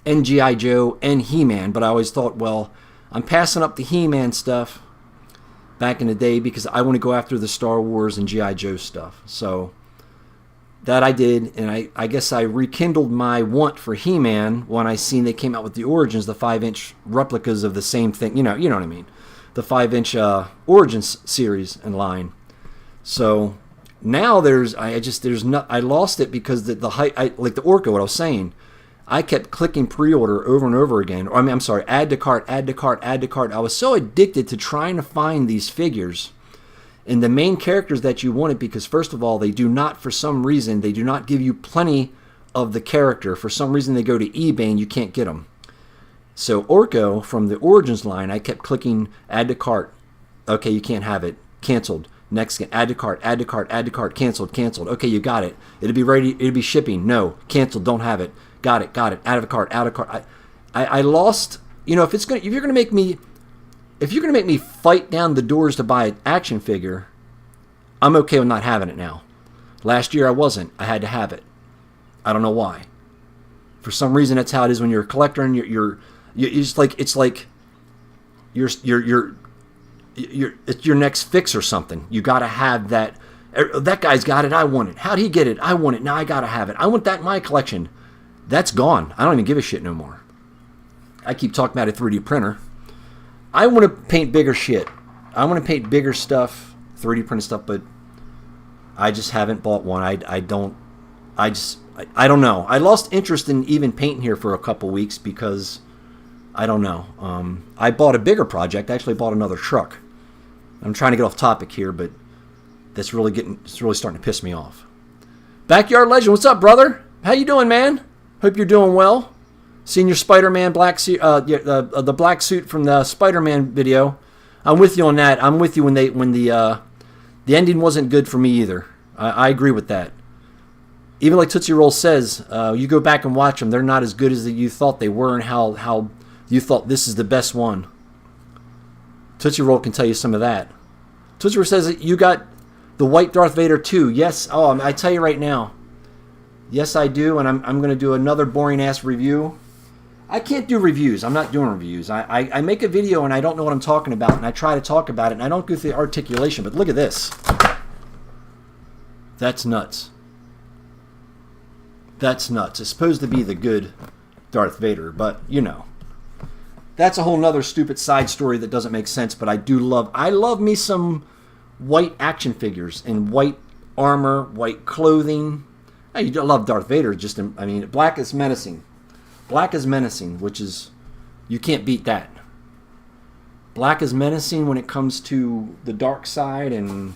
and G.I. Joe and He-Man. But I always thought, well, I'm passing up the He-Man stuff back in the day because I want to go after the Star Wars and G.I. Joe stuff. So that I did, and I guess I rekindled my want for He-Man when I seen they came out with the Origins, the 5-inch replicas of the same thing. You know what I mean? The 5-inch Origins series and line. So now I lost it because the height, like the Orco, what I was saying, I kept clicking pre-order over and over again. Or I'm sorry, add to cart, add to cart, add to cart. I was so addicted to trying to find these figures and the main characters that you wanted because, first of all, for some reason, they do not give you plenty of the character. For some reason, they go to eBay and you can't get them. So Orco, from the Origins line, I kept clicking add to cart. Okay, you can't have it. Canceled. Next, add to cart, add to cart, add to cart. Canceled, canceled. Okay, you got it. It'll be ready. It'll be shipping. No, canceled. Don't have it. Got it. Out of the cart. Out of cart. I lost. If you're gonna make me fight down the doors to buy an action figure, I'm okay with not having it now. Last year I wasn't. I had to have it. I don't know why. For some reason, that's how it is when you're a collector and it's like it's your next fix or something. You got to have that. That guy's got it. I want it. How'd he get it? I want it. Now I got to have it. I want that in my collection. That's gone. I don't even give a shit no more. I keep talking about a 3D printer. I want to paint bigger shit. I want to paint bigger stuff, 3D printed stuff, but I just haven't bought one. I don't know. I lost interest in even painting here for a couple weeks because I don't know. I bought a bigger project. I actually bought another truck. I'm trying to get off topic here, but it's really starting to piss me off. Backyard Legend, what's up, brother? How you doing, man? Hope you're doing well. Seen your Spider-Man black suit, the black suit from the Spider-Man video. I'm with you on that. I'm with you when the ending wasn't good for me either. I agree with that. Even like Tootsie Roll says, you go back and watch them, they're not as good as you thought they were, and how you thought this is the best one. Tootsie Roll can tell you some of that. Tootsie Roll says that you got the white Darth Vader too. Yes. Oh, I tell you right now. Yes, I do, and I'm going to do another boring ass review. I can't do reviews. I'm not doing reviews. I make a video and I don't know what I'm talking about, and I try to talk about it, and I don't go through the articulation. But look at this. That's nuts. That's nuts. It's supposed to be the good Darth Vader, but you know. That's a whole nother stupid side story that doesn't make sense, but I love me some white action figures in white armor, white clothing. You don't love Darth Vader, black is menacing. Black is menacing, which is, you can't beat that. Black is menacing when it comes to the dark side, and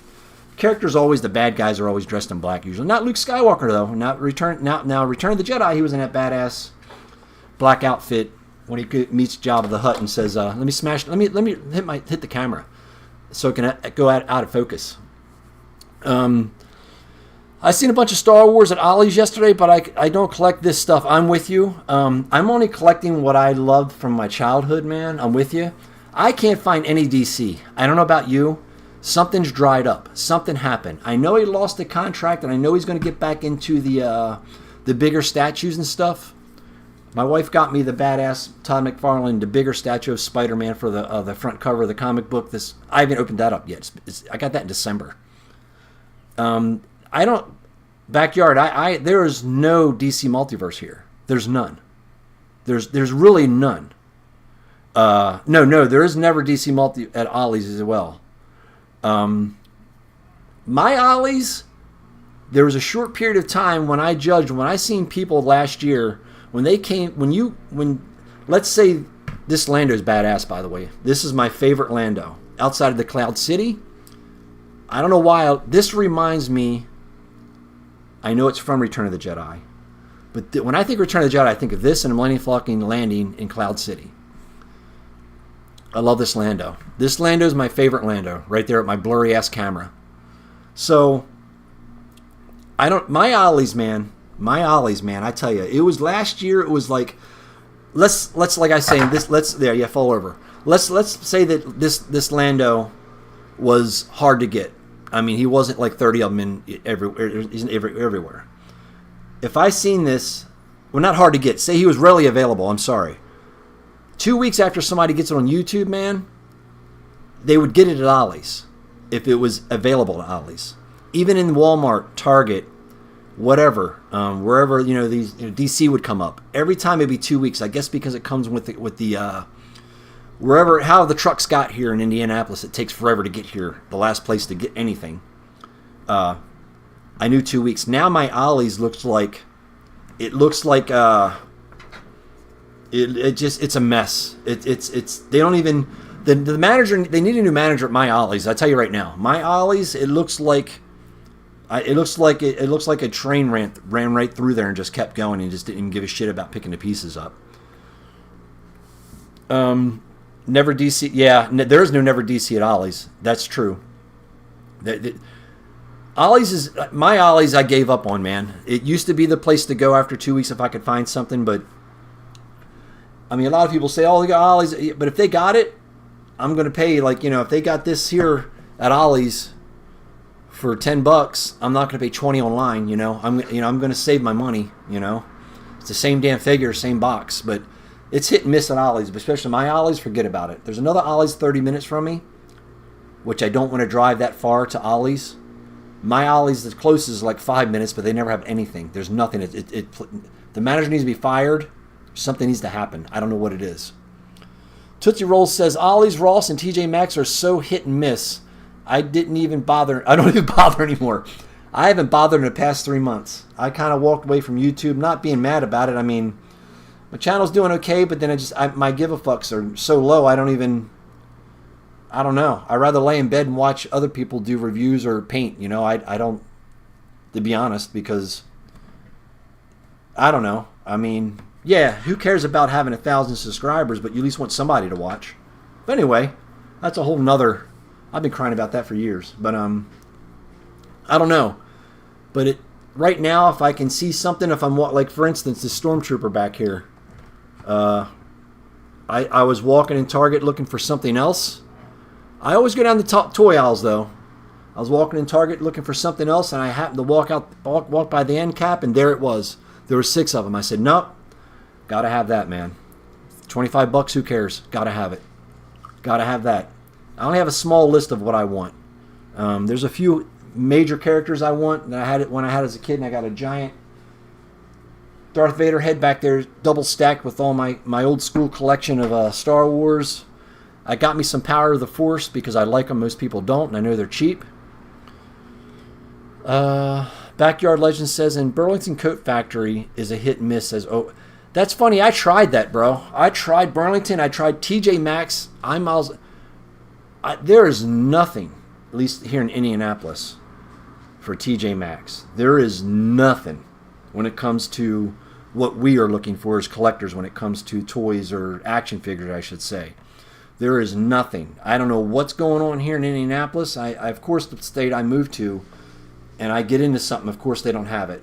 characters always, the bad guys are always dressed in black usually. Not Luke Skywalker though. Now Return of the Jedi, he was in that badass black outfit when he meets Jabba the Hutt and says, let me hit the camera so it can go out of focus. I seen a bunch of Star Wars at Ollie's yesterday, but I don't collect this stuff. I'm with you. I'm only collecting what I loved from my childhood, man. I'm with you. I can't find any DC. I don't know about you. Something's dried up. Something happened. I know he lost the contract, and I know he's going to get back into the bigger statues and stuff. My wife got me the badass Todd McFarlane, the bigger statue of Spider-Man for the front cover of the comic book. I haven't opened that up yet. I got that in December. I don't backyard. There is no DC multiverse here. There's none. There's really none. No, there is never DC multi at Ollie's as well. My Ollie's, there was a short period of time when I seen people last year when let's say this Lando's badass, by the way. This is my favorite Lando outside of the Cloud City. I don't know why this reminds me. I know it's from Return of the Jedi, but when I think Return of the Jedi, I think of this and Millennium Falcon landing in Cloud City. I love this Lando. This Lando is my favorite Lando, right there at my blurry ass camera. So my Ollie's, man. I tell you, it was last year. It was like, let's like I say this. Fall over. Let's say that this Lando was hard to get. I mean, he wasn't like 30 of them everywhere. If I seen this, well, not hard to get. Say he was readily available. I'm sorry. 2 weeks after somebody gets it on YouTube, man, they would get it at Ollie's if it was available at Ollie's. Even in Walmart, Target, whatever, wherever these DC would come up. Every time it'd be 2 weeks. I guess because it comes with the how the trucks got here in Indianapolis, it takes forever to get here. The last place to get anything. I knew 2 weeks. Now my Ollie's looks like it's a mess. They don't even the manager. They need a new manager at my Ollie's. I tell you right now, my Ollie's. It looks like a train ran right through there and just kept going and just didn't give a shit about picking the pieces up. Never DC. Yeah, there is no Never DC at Ollie's. That's true. Ollie's is my Ollie's. I gave up on, man. It used to be the place to go after 2 weeks if I could find something, but I mean, a lot of people say, "Oh, they got Ollie's," but if they got it, I'm going to pay. If they got this here at Ollie's for $10, I'm not going to pay $20 online. I'm going to save my money. It's the same damn figure, same box, but it's hit and miss at Ollie's, especially my Ollie's. Forget about it. There's another Ollie's 30 minutes from me, which I don't want to drive that far to Ollie's. My Ollie's the closest is like 5 minutes, but they never have anything. There's nothing. The manager needs to be fired. Something needs to happen. I don't know what it is. Tootsie Rolls says, Ollie's, Ross, and TJ Maxx are so hit and miss. I don't even bother anymore. I haven't bothered in the past 3 months. I kind of walked away from YouTube, not being mad about it. I mean, my channel's doing okay, but then my give-a-fucks are so low, I don't know. I'd rather lay in bed and watch other people do reviews or paint. You know, I don't, to be honest, because I don't know. I mean, yeah, who cares about having 1,000 subscribers, but you at least want somebody to watch. But anyway, that's a whole nother, I've been crying about that for years. But I don't know. But right now, if I can see something, if I'm, like for instance, the Stormtrooper back here. I was walking in Target looking for something else. I always go down the top toy aisles though. I was walking in Target looking for something else, and I happened to walk by the end cap, and there it was. There were 6 of them. I said, nope, gotta have that, man. $25, who cares? Gotta have it. Gotta have that. I only have a small list of what I want. There's a few major characters I want that I had it when I had as a kid, and I got a giant Darth Vader head back there, double stacked with all my old school collection of Star Wars. I got me some Power of the Force because I like them. Most people don't, and I know they're cheap. Backyard Legend says, in Burlington Coat Factory is a hit and miss. Says, oh, that's funny. I tried that, bro. I tried Burlington. I tried TJ Maxx. There is nothing, at least here in Indianapolis, for TJ Maxx. There is nothing when it comes to what we are looking for as collectors when it comes to toys or action figures, I should say. There is nothing. I don't know what's going on here in Indianapolis. I of course, the state I moved to, and I get into something, of course they don't have it.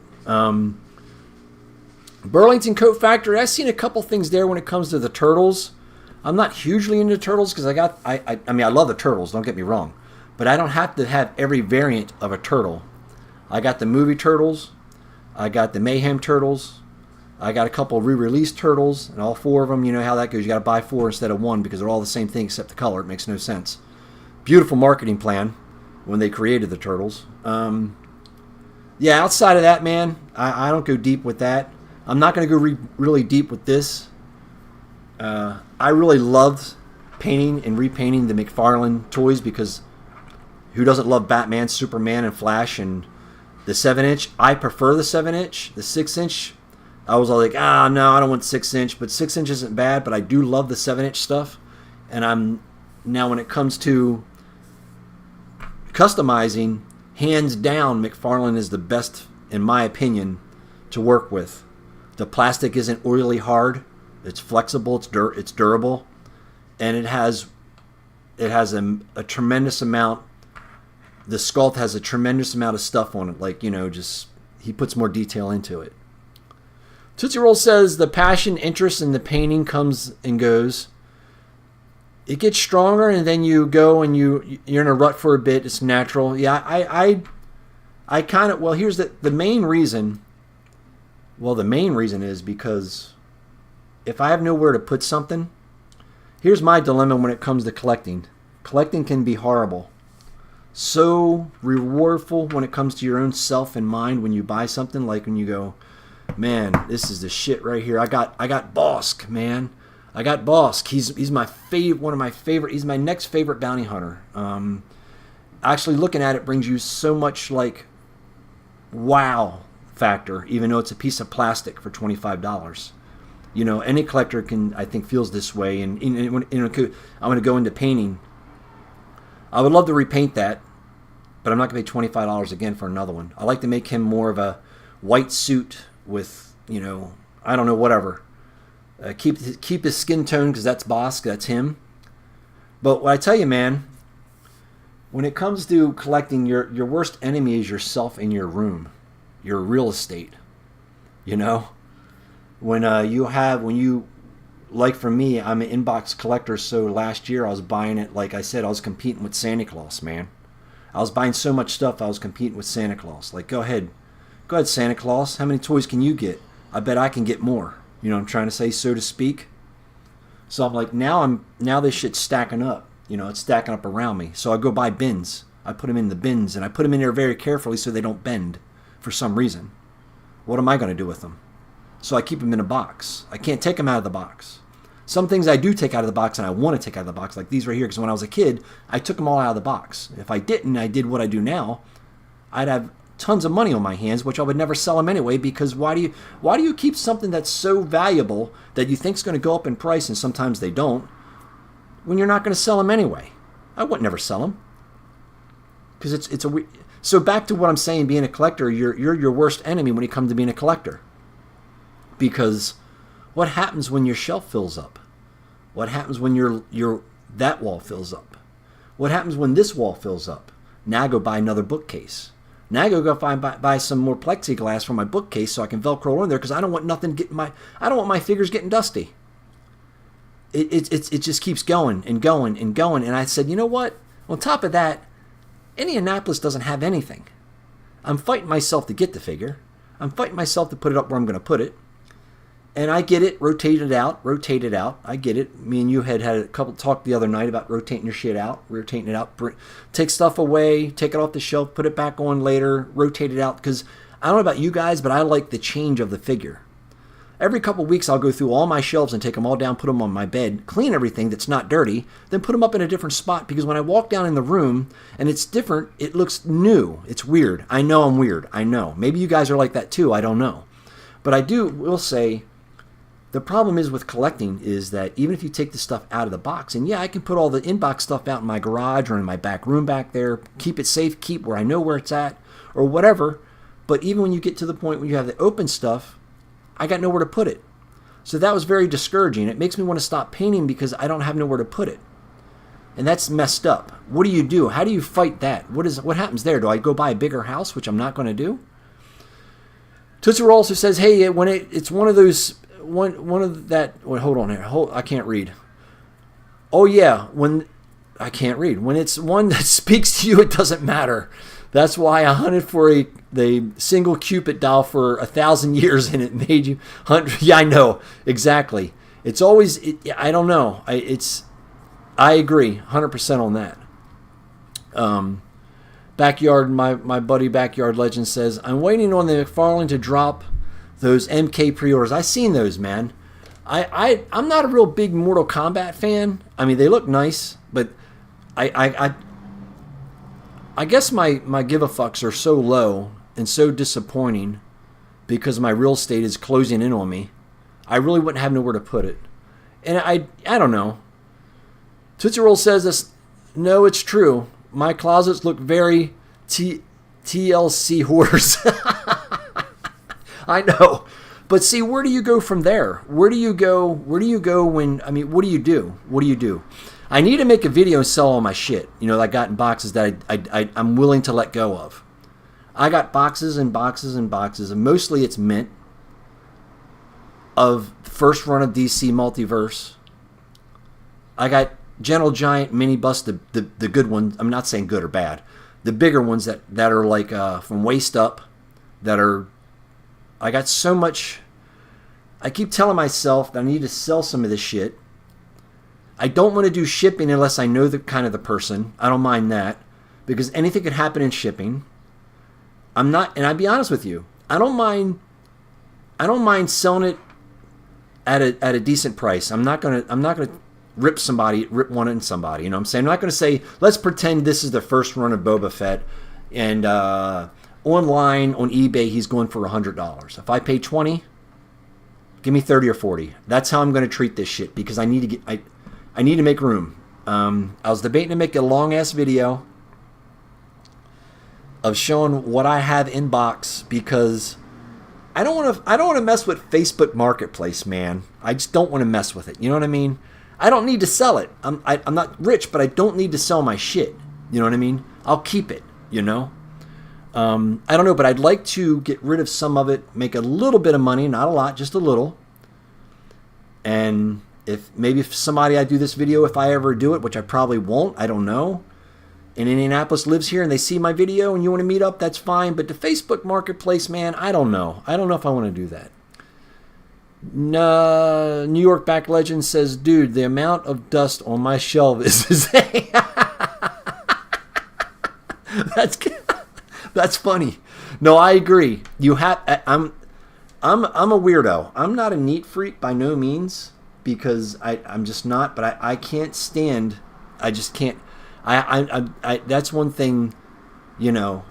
Burlington Coat Factory, I've seen a couple things there when it comes to the turtles. I'm not hugely into turtles because I mean, I love the turtles, don't get me wrong. But I don't have to have every variant of a turtle. I got the movie turtles. I got the Mayhem turtles. I got a couple re-released turtles, and all 4 of them, you know how that goes. You got to buy 4 instead of 1 because they're all the same thing except the color. It makes no sense. Beautiful marketing plan when they created the turtles. Yeah, outside of that, man, I don't go deep with that. I'm not going to go really deep with this. I really loved painting and repainting the McFarlane toys because who doesn't love Batman, Superman, and Flash, and the 7-inch? I prefer the 7-inch. The 6-inch, I was all like, no, I don't want 6-inch, but 6-inch isn't bad, but I do love the 7-inch stuff. And now when it comes to customizing, hands down, McFarlane is the best, in my opinion, to work with. The plastic isn't oily hard. It's flexible. It's durable, and it has a tremendous amount. The sculpt has a tremendous amount of stuff on it. Like, you know, just he puts more detail into it. Tootsie Roll says the passion, interest in the painting comes and goes. It gets stronger, and then you go and you're in a rut for a bit. It's natural. Yeah, I kind of, well, here's the main reason. Well, the main reason is because if I have nowhere to put something, here's my dilemma when it comes to collecting. Collecting can be horrible. So rewardful when it comes to your own self and mind when you buy something, like when you go, man, this is the shit right here. I got Bosk, man. I got Bosk. He's my favorite, one of my favorite. He's my next favorite bounty hunter. Actually, looking at it brings you so much like wow factor, even though it's a piece of plastic for $25. You know, any collector can, I think, feels this way. And I'm going to go into painting. I would love to repaint that, but I'm not going to pay $25 again for another one. I like to make him more of a white suit with, you know, I don't know, whatever. Keep his skin tone because that's Bosk, that's him. But what I tell you, man, when it comes to collecting, your worst enemy is yourself in your room, your real estate. You know, when you, like for me, I'm an inbox collector. So last year I was buying it. Like I said, I was competing with Santa Claus, man. I was buying so much stuff. I was competing with Santa Claus. Like, go ahead, Santa Claus. How many toys can you get? I bet I can get more. You know what I'm trying to say, so to speak. So I'm like, now this shit's stacking up. You know, it's stacking up around me. So I go buy bins. I put them in the bins, and I put them in there very carefully so they don't bend for some reason. What am I going to do with them? So I keep them in a box. I can't take them out of the box. Some things I do take out of the box and I want to take out of the box, like these right here, because when I was a kid, I took them all out of the box. If I didn't, I did what I do now, I'd have tons of money on my hands, which I would never sell them anyway, because why do you keep something that's so valuable that you think is going to go up in price, and sometimes they don't, when you're not going to sell them anyway? I would never sell them. Because it's a... So back to what I'm saying, being a collector, you're your worst enemy when it comes to being a collector. Because what happens when your shelf fills up? What happens when that wall fills up? What happens when this wall fills up? Now I go buy another bookcase. Now I go buy some more plexiglass for my bookcase so I can Velcro in there, because I don't want I don't want my figures getting dusty. It just keeps going and going and going. And I said, you know what? On top of that, Indianapolis doesn't have anything. I'm fighting myself to get the figure. I'm fighting myself to put it up where I'm going to put it. And I get it, rotate it out. I get it. Me and you had a couple talk the other night about rotating your shit out, rotating it out. Take stuff away, take it off the shelf, put it back on later, rotate it out. Because I don't know about you guys, but I like the change of the figure. Every couple weeks, I'll go through all my shelves and take them all down, put them on my bed, clean everything that's not dirty, then put them up in a different spot. Because when I walk down in the room and it's different, it looks new. It's weird. I know I'm weird. I know. Maybe you guys are like that too. I don't know. But will say, the problem is with collecting is that even if you take the stuff out of the box, and yeah, I can put all the in-box stuff out in my garage or in my back room back there, keep it safe, keep where I know where it's at, or whatever. But even when you get to the point where you have the open stuff, I got nowhere to put it. So that was very discouraging. It makes me want to stop painting because I don't have nowhere to put it. And that's messed up. What do you do? How do you fight that? What happens there? Do I go buy a bigger house, which I'm not going to do? Tootsie Roll also says, hey, when it's one of those, one of that, wait, hold on here. I can't read. Oh yeah, I can't read. When it's one that speaks to you, it doesn't matter. That's why I hunted for the single Cupid doll for 1,000 years, and it made you hunt. Yeah, I know exactly. It's always. I don't know. I agree 100% on that. Backyard. My buddy Backyard Legend says, I'm waiting on the McFarlane to drop those MK pre-orders. I seen those, man. I'm not a real big Mortal Kombat fan. I mean, they look nice, but I guess my give a fucks are so low and so disappointing because my real estate is closing in on me. I really wouldn't have nowhere to put it. And I don't know. Tootsie Roll says this. No, it's true. My closets look very TLC hoarders. I know. But see, where do you go from there? Where do you go when, I mean, what do you do? I need to make a video and sell all my shit, that I got in boxes that I'm willing to let go of. I got boxes and boxes and boxes, and mostly it's mint of first run of DC Multiverse. I got Gentle Giant Mini Bust, the good ones. I'm not saying good or bad. The bigger ones that are like from waist up, I got so much. I keep telling myself that I need to sell some of this shit. I don't want to do shipping unless I know the kind of the person. I don't mind that because anything could happen in shipping. And I'll be honest with you, I don't mind selling it at a decent price. I'm not gonna rip one in somebody. You know what I'm saying? I'm not gonna say, let's pretend this is the first run of Boba Fett, and online on eBay he's going for $100. If I pay $20, give me 30 or 40. That's how I'm gonna treat this shit because I need to make room. I was debating to make a long ass video of showing what I have in box because I don't want to mess with Facebook Marketplace, man. I just don't want to mess with it. You know what I mean? I don't need to sell it. I'm not rich, but I don't need to sell my shit. You know what I mean? I'll keep it. I don't know, but I'd like to get rid of some of it, make a little bit of money, not a lot, just a little. And if somebody I do this video, if I ever do it, which I probably won't, I don't know, in Indianapolis lives here and they see my video and you want to meet up, that's fine. But the Facebook Marketplace, man, I don't know. I don't know if I want to do that. New York Back Legend says, dude, the amount of dust on my shelf is insane. That's funny. No, I agree. You have. I'm a weirdo. I'm not a neat freak by no means because I'm just not. But I can't stand. I just can't. That's one thing. You know,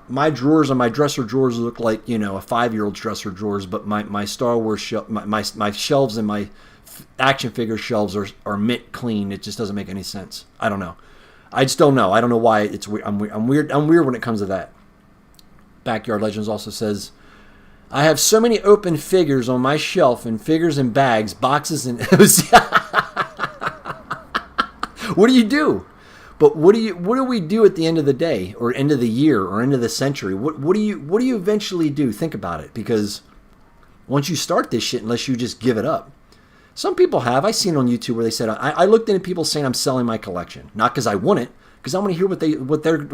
my drawers on my dresser drawers look like, you know, a 5-year-old's dresser drawers, but my Star Wars my shelves and my action figure shelves are mint clean. It just doesn't make any sense. I don't know. I just don't know. I don't know why it's weird. I'm weird. I'm weird when it comes to that. Backyard Legends also says, I have so many open figures on my shelf and figures in bags, boxes, and what do you do? But what do we do at the end of the day, or end of the year, or end of the century? What do you eventually do? Think about it, because once you start this shit, unless you just give it up. Some people have. I seen on YouTube where they said I looked into people saying I'm selling my collection, not because I want it, because I want to hear what they're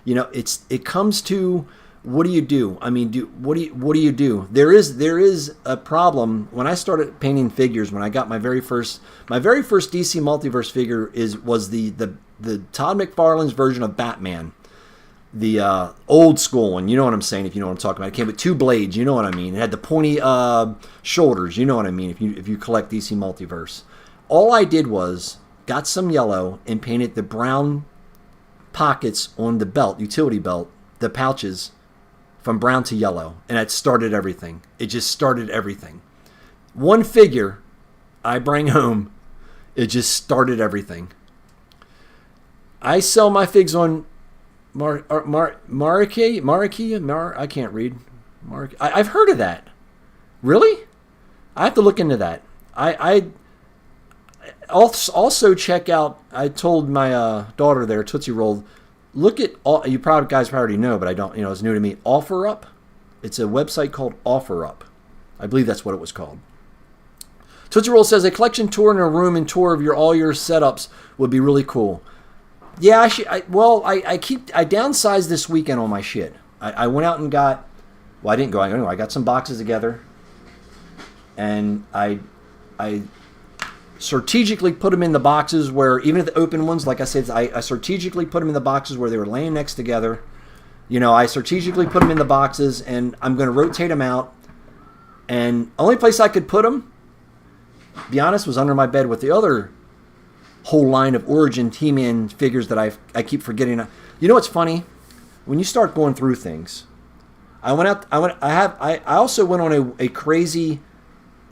you know. It comes to, what do you do? I mean, what do you do? There is a problem. When I started painting figures, when I got my very first DC Multiverse figure was the Todd McFarlane's version of Batman, the old school one. You know what I'm saying? If you know what I'm talking about, it came with 2 blades. You know what I mean? It had the pointy shoulders. You know what I mean? If you collect DC Multiverse, all I did was got some yellow and painted the brown pockets on the belt, utility belt, the pouches, from brown to yellow, and that started everything. It just started everything. One figure I bring home, it just started everything. I sell my figs on Mariki. I can't read. I've heard of that. Really? I have to look into that. I also check out. I told my daughter there, Tootsie Roll, look at all. You guys already know, but I don't. You know, it's new to me. OfferUp. It's a website called OfferUp. I believe that's what it was called. Tootsie Roll says a collection tour in a room and tour of all your setups would be really cool. Yeah, I downsized this weekend on my shit. I went out and got. Well, I didn't go. I got some boxes together, and I strategically put them in the boxes where, even if the open ones, like I said, I strategically put them in the boxes where they were laying next together. You know, I strategically put them in the boxes, and I'm going to rotate them out. And only place I could put them, to be honest, was under my bed with the other whole line of Origin He-Man figures that I keep forgetting. You know what's funny? When you start going through things, I also went on a crazy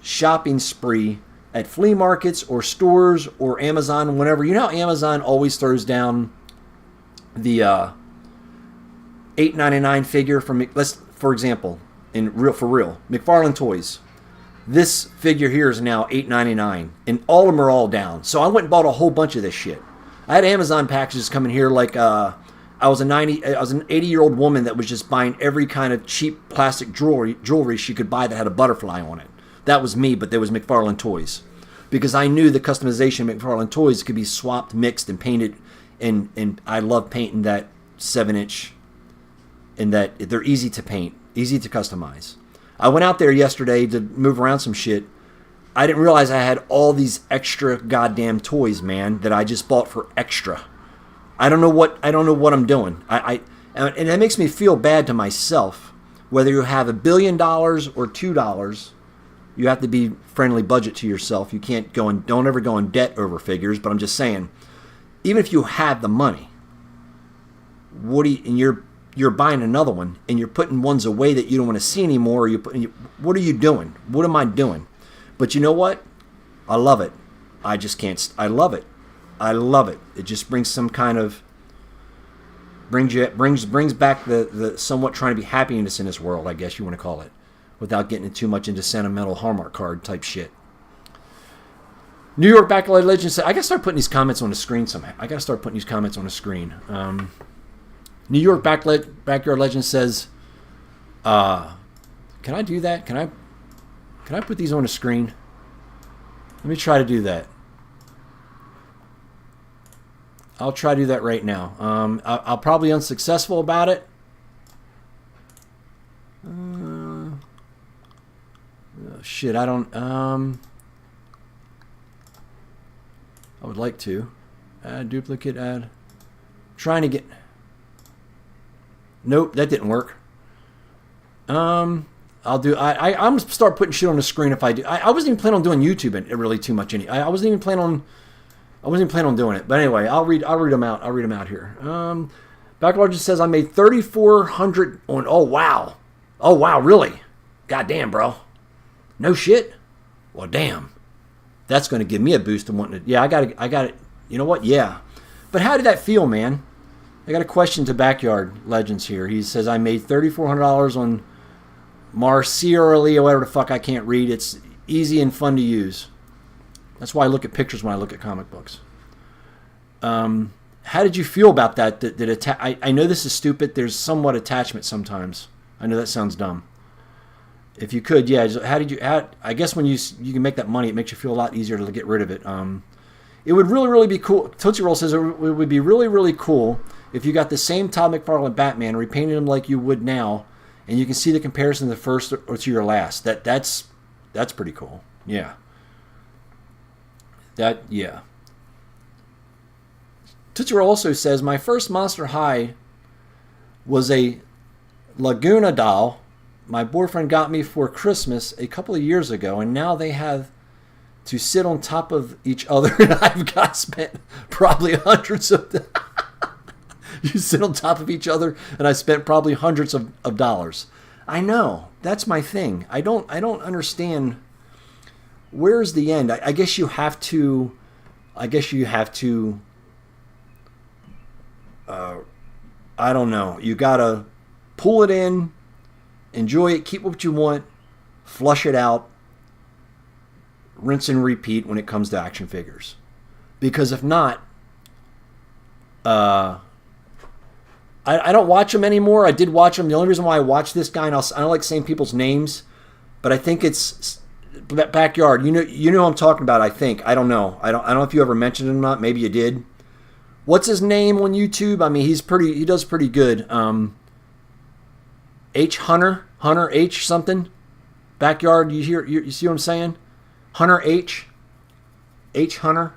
shopping spree at flea markets or stores or Amazon, whenever. You know how Amazon always throws down the $8.99 figure from, for example, for real, McFarlane Toys. This figure here is now $8.99, and all of them are all down. So I went and bought a whole bunch of this shit. I had Amazon packages coming here like I was an 80-year-old woman that was just buying every kind of cheap plastic jewelry she could buy that had a butterfly on it. That was me, but there was McFarlane Toys. Because I knew the customization of McFarlane Toys could be swapped, mixed, and painted. And I love painting that 7-inch. And that they're easy to paint, easy to customize. I went out there yesterday to move around some shit. I didn't realize I had all these extra goddamn toys, man, that I just bought for extra. I don't know what I'm doing. And it makes me feel bad to myself. Whether you have $1 billion or $2, you have to be friendly budget to yourself. You can't don't ever go in debt over figures. But I'm just saying, even if you have the money, and you're buying another one, and you're putting ones away that you don't want to see anymore. What are you doing? What am I doing? But you know what? I love it. I just can't. I love it. I love it. It just brings some kind of brings back the somewhat trying to be happiness in this world, I guess you want to call it, without getting too much into sentimental Hallmark card type shit. New York Backyard Legend said, I gotta start putting these comments on the screen somehow. New York Backyard Legend says, can I do that? Can I put these on the screen? Let me try to do that. I'll try to do that right now. I'll probably be unsuccessful about it. Shit, I don't. I would like to add duplicate. Trying to get. Nope, that didn't work. I'll do. I'm gonna start putting shit on the screen if I do. I wasn't even planning on doing YouTube really too much. I wasn't even planning on. I wasn't even planning on doing it. But anyway, I'll read them out. I'll read them out here. Backlog just says I made 3,400 on. Oh wow. Oh wow, really? God damn, bro. No shit. Well, damn. That's going to give me a boost of wanting to. Yeah, I got it. You know what? Yeah. But how did that feel, man? I got a question to Backyard Legends here. He says I made $3,400 on Marciarly or whatever the fuck I can't read. It's easy and fun to use. That's why I look at pictures when I look at comic books. How did you feel about that? I know this is stupid. There's somewhat attachment sometimes. I know that sounds dumb. If you could, yeah. How did you? I guess when you can make that money, it makes you feel a lot easier to get rid of it. It would really, really be cool. Tootsie Roll says it would be really, really cool if you got the same Todd McFarlane Batman, repainted him like you would now, and you can see the comparison to the first or to your last. That's pretty cool. Yeah. Yeah. Tootsie Roll also says my first Monster High was a Laguna doll my boyfriend got me for Christmas a couple of years ago, and now they have to sit on top of each other, and I've got spent probably hundreds of you sit on top of each other, and I spent probably hundreds of dollars. I know. That's my thing. I don't understand. Where's the end? I guess you have to I don't know. You gotta pull it in, enjoy it, keep what you want, flush it out, rinse and repeat when it comes to action figures. Because if not, I don't watch them anymore. I did watch them. The only reason why I watch this guy, and I don't like saying people's names, but I think it's Backyard. You know who I'm talking about. I think. I don't know. I don't know if you ever mentioned it or not. Maybe you did. What's his name on YouTube? I mean, he does pretty good. H Hunter H something. Backyard. You see what I'm saying? Hunter H Hunter.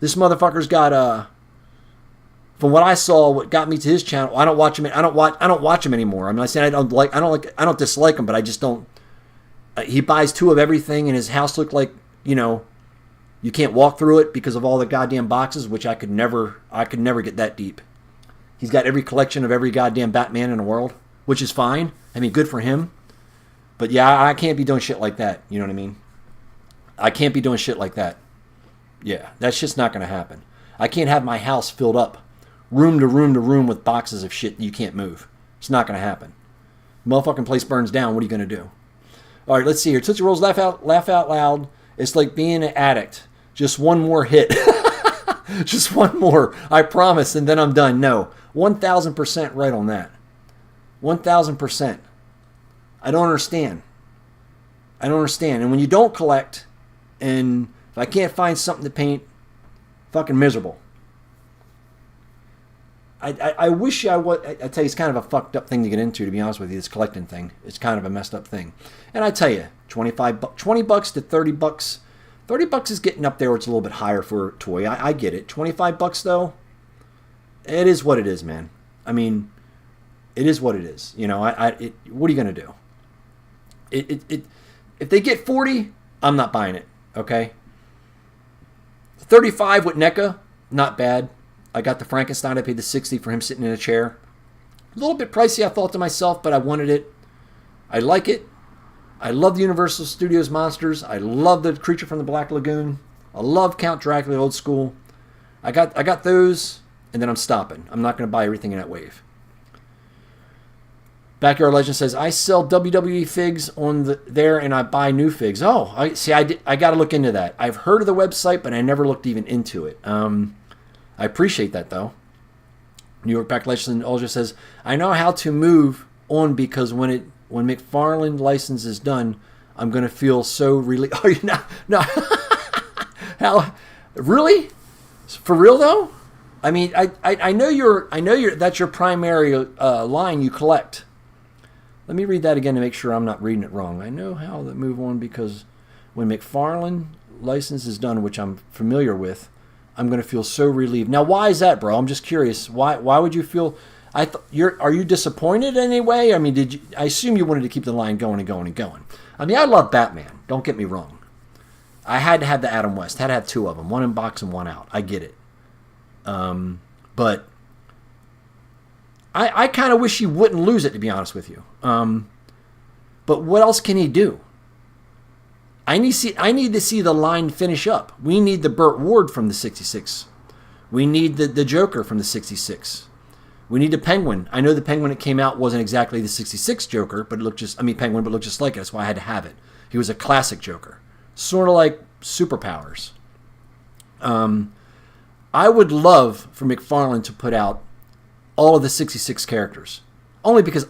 This motherfucker's got from what I saw, what got me to his channel. I don't watch him. I don't watch him anymore. I mean, I said I don't dislike him, but I just don't. He buys two of everything, and his house looked like, you can't walk through it because of all the goddamn boxes, which I could never get that deep. He's got every collection of every goddamn Batman in the world, which is fine. I mean, good for him. But yeah, I can't be doing shit like that. You know what I mean? I can't be doing shit like that. Yeah, that's just not going to happen. I can't have my house filled up, room to room to room with boxes of shit you can't move. It's not going to happen. Motherfucking place burns down. What are you going to do? All right, let's see here. Tootsie Rolls, laugh out loud. It's like being an addict. Just one more hit. Just one more. I promise, and then I'm done. No, 1,000% right on that. 1,000%. I don't understand. And when you don't collect, and if I can't find something to paint, fucking miserable. I wish I would. I tell you, it's kind of a fucked up thing to get into, to be honest with you. This collecting thing. It's kind of a messed up thing. And I tell you, $20 to $30. $30 is getting up there where it's a little bit higher for a toy. I get it. $25 though, it is what it is, man. I mean, it is what it is. What are you gonna do? If they get 40, I'm not buying it. Okay. 35 with NECA, not bad. I got the Frankenstein. I paid the $60 for him sitting in a chair. A little bit pricey, I thought to myself, but I wanted it. I like it. I love the Universal Studios monsters. I love the Creature from the Black Lagoon. I love Count Dracula old school. I got those, and then I'm stopping. I'm not going to buy everything in that wave. Backyard Legend says, I sell WWE figs on there, and I buy new figs. Oh, I got to look into that. I've heard of the website, but I never looked even into it. I appreciate that, though. New York Pack Legend also says, I know how to move on because when McFarlane license is done, I'm going to feel so relieved. Oh, you not? No. How? Really? For real, though? I mean, I know that's your primary line you collect. Let me read that again to make sure I'm not reading it wrong. I know how to move on because when McFarlane license is done, which I'm familiar with, I'm going to feel so relieved. Now, why is that, bro? I'm just curious. Why would you feel... Are you disappointed in any way? I mean, I assume you wanted to keep the line going and going and going. I mean, I love Batman. Don't get me wrong. I had to have the Adam West. Had to have 2 of them, one in box and one out. I get it. But I kind of wish he wouldn't lose it, to be honest with you. But what else can he do? I need to see the line finish up. We need the Burt Ward from the 66. We need the Joker from the 66. We need the Penguin. I know the Penguin that came out wasn't exactly the 66 Joker, but it looked Penguin, but looked just like it. That's why I had to have it. He was a classic Joker. Sort of like Superpowers. I would love for McFarlane to put out all of the 66 characters. Only because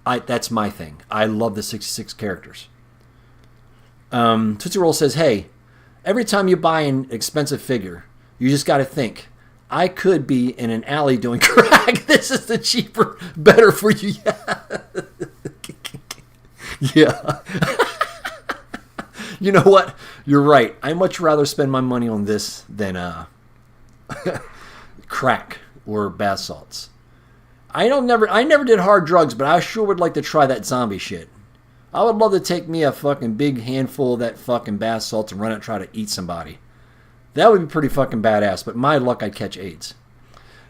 that's my thing. I love the 66 characters. Tootsie Roll says, hey, every time you buy an expensive figure, you just got to think, I could be in an alley doing crack. This is the cheaper, better for you. Yeah. You know what? You're right. I'd much rather spend my money on this than crack or bath salts. I never did hard drugs, but I sure would like to try that zombie shit. I would love to take me a fucking big handful of that fucking bath salts and run out and try to eat somebody. That would be pretty fucking badass, but my luck, I'd catch AIDS.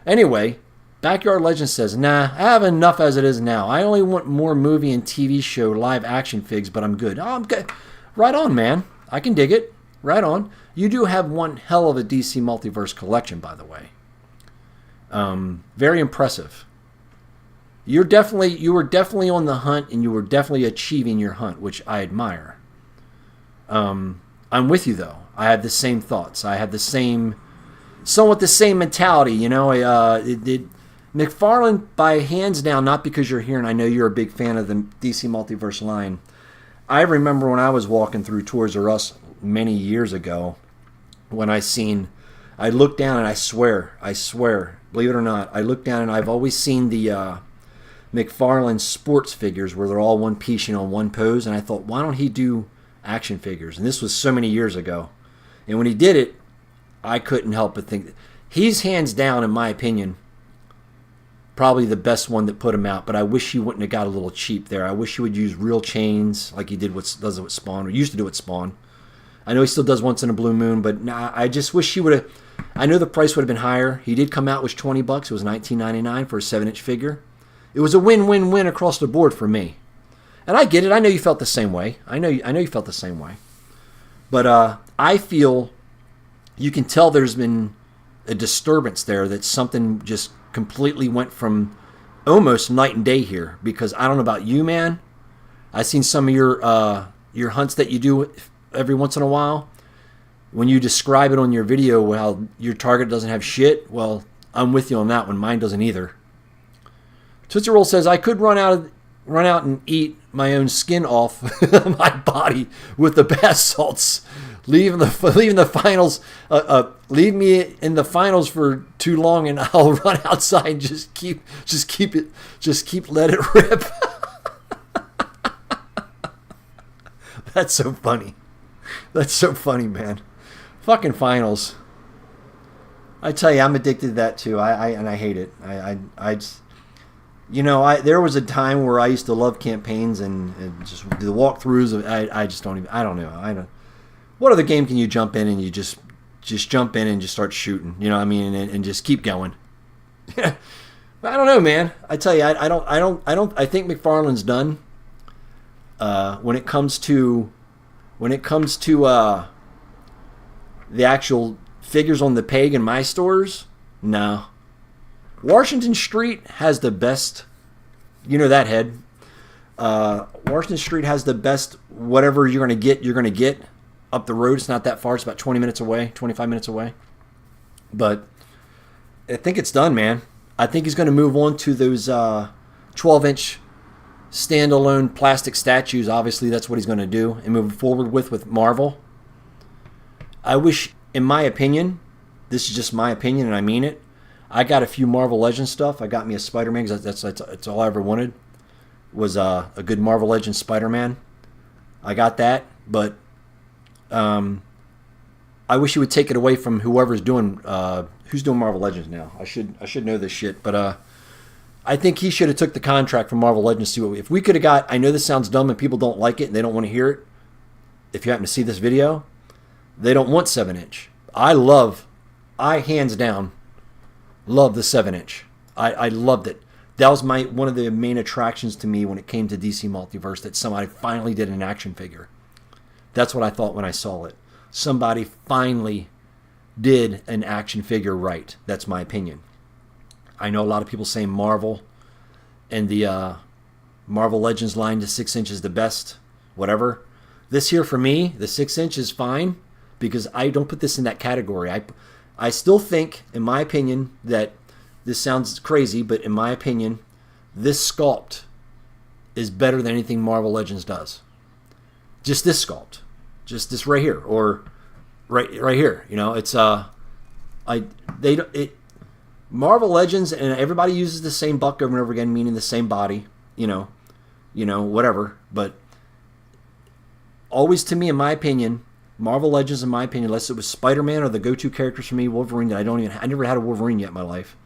Anyway, Backyard Legend says, nah, I have enough as it is now. I only want more movie and TV show live action figs, but I'm good. Oh, I'm good. Right on, man. I can dig it. Right on. You do have one hell of a DC Multiverse collection, by the way. Very impressive. You were definitely on the hunt, and you were definitely achieving your hunt, which I admire. I'm with you, though. I have the same thoughts. I have somewhat the same mentality. You know, McFarlane, by hands down, not because you're here, and I know you're a big fan of the DC Multiverse line. I remember when I was walking through Toys R Us many years ago, when I looked down, and I swear, believe it or not, I looked down, and I've always seen the McFarlane sports figures where they're all one piece, you know, one pose, and I thought, why don't he do action figures? And this was so many years ago. And when he did it, I couldn't help but think that he's hands down, in my opinion, probably the best one that put him out. But I wish he wouldn't have got a little cheap there. I wish he would use real chains like he does it with Spawn, or used to do with Spawn. I know he still does once in a blue moon, but I just wish he would have. I know the price would have been higher. He did come out with $20. It was $19.99 for a 7-inch figure. It was a win-win-win across the board for me. And I get it. I know you felt the same way. I know you felt the same way. But I feel you can tell there's been a disturbance there, that something just completely went from almost night and day here. Because I don't know about you, man. I've seen some of your hunts that you do every once in a while. When you describe it on your video how your target doesn't have shit, well, I'm with you on that one. Mine doesn't either. Tootsie Roll says, I could run out and eat my own skin off my body with the bath salts, leaving the finals. Leave me in the finals for too long, and I'll run outside and just keep let it rip. That's so funny. That's so funny, man. Fucking finals. I tell you, I'm addicted to that too. I hate it. I just, you know, there was a time where I used to love campaigns and just the walkthroughs of. I just don't even. I don't know. What other game can you jump in and you just jump in and just start shooting? You know what I mean? And just keep going. I don't know, man. I tell you, I don't. I think McFarlane's done. When it comes to the actual figures on the peg in my stores, no. Washington Street has the best, you know that, Head. Washington Street has the best, whatever you're going to get up the road. It's not that far. It's about 20 minutes away, 25 minutes away. But I think it's done, man. I think he's going to move on to those 12-inch standalone plastic statues. Obviously, that's what he's going to do and move forward with Marvel. I wish, in my opinion, this is just my opinion and I mean it, I got a few Marvel Legends stuff. I got me a Spider-Man because that's all I ever wanted, was a good Marvel Legends Spider-Man. I got that, but I wish he would take it away from whoever's doing who's doing Marvel Legends now. I should know this shit, but I think he should have took the contract from Marvel Legends to see what if we could have got. I know this sounds dumb and people don't like it and they don't want to hear it. If you happen to see this video, they don't want 7-inch. I hands down love the 7-inch. I loved it. That was one of the main attractions to me when it came to DC Multiverse, that somebody finally did an action figure. That's what I thought when I saw it. Somebody finally did an action figure right. That's my opinion. I know a lot of people say Marvel and the Marvel Legends line to 6-inch is the best, whatever. This here for me, the 6-inch is fine because I don't put this in that category. I still think, in my opinion, that this sounds crazy, but in my opinion, this sculpt is better than anything Marvel Legends does. Just this sculpt, just this right here, or right here. You know, it's Marvel Legends, and everybody uses the same buck over and over again, meaning the same body. You know, whatever. But always, to me, in my opinion, Marvel Legends, in my opinion, unless it was Spider-Man or the go-to characters for me, Wolverine. That I never had a Wolverine yet in my life.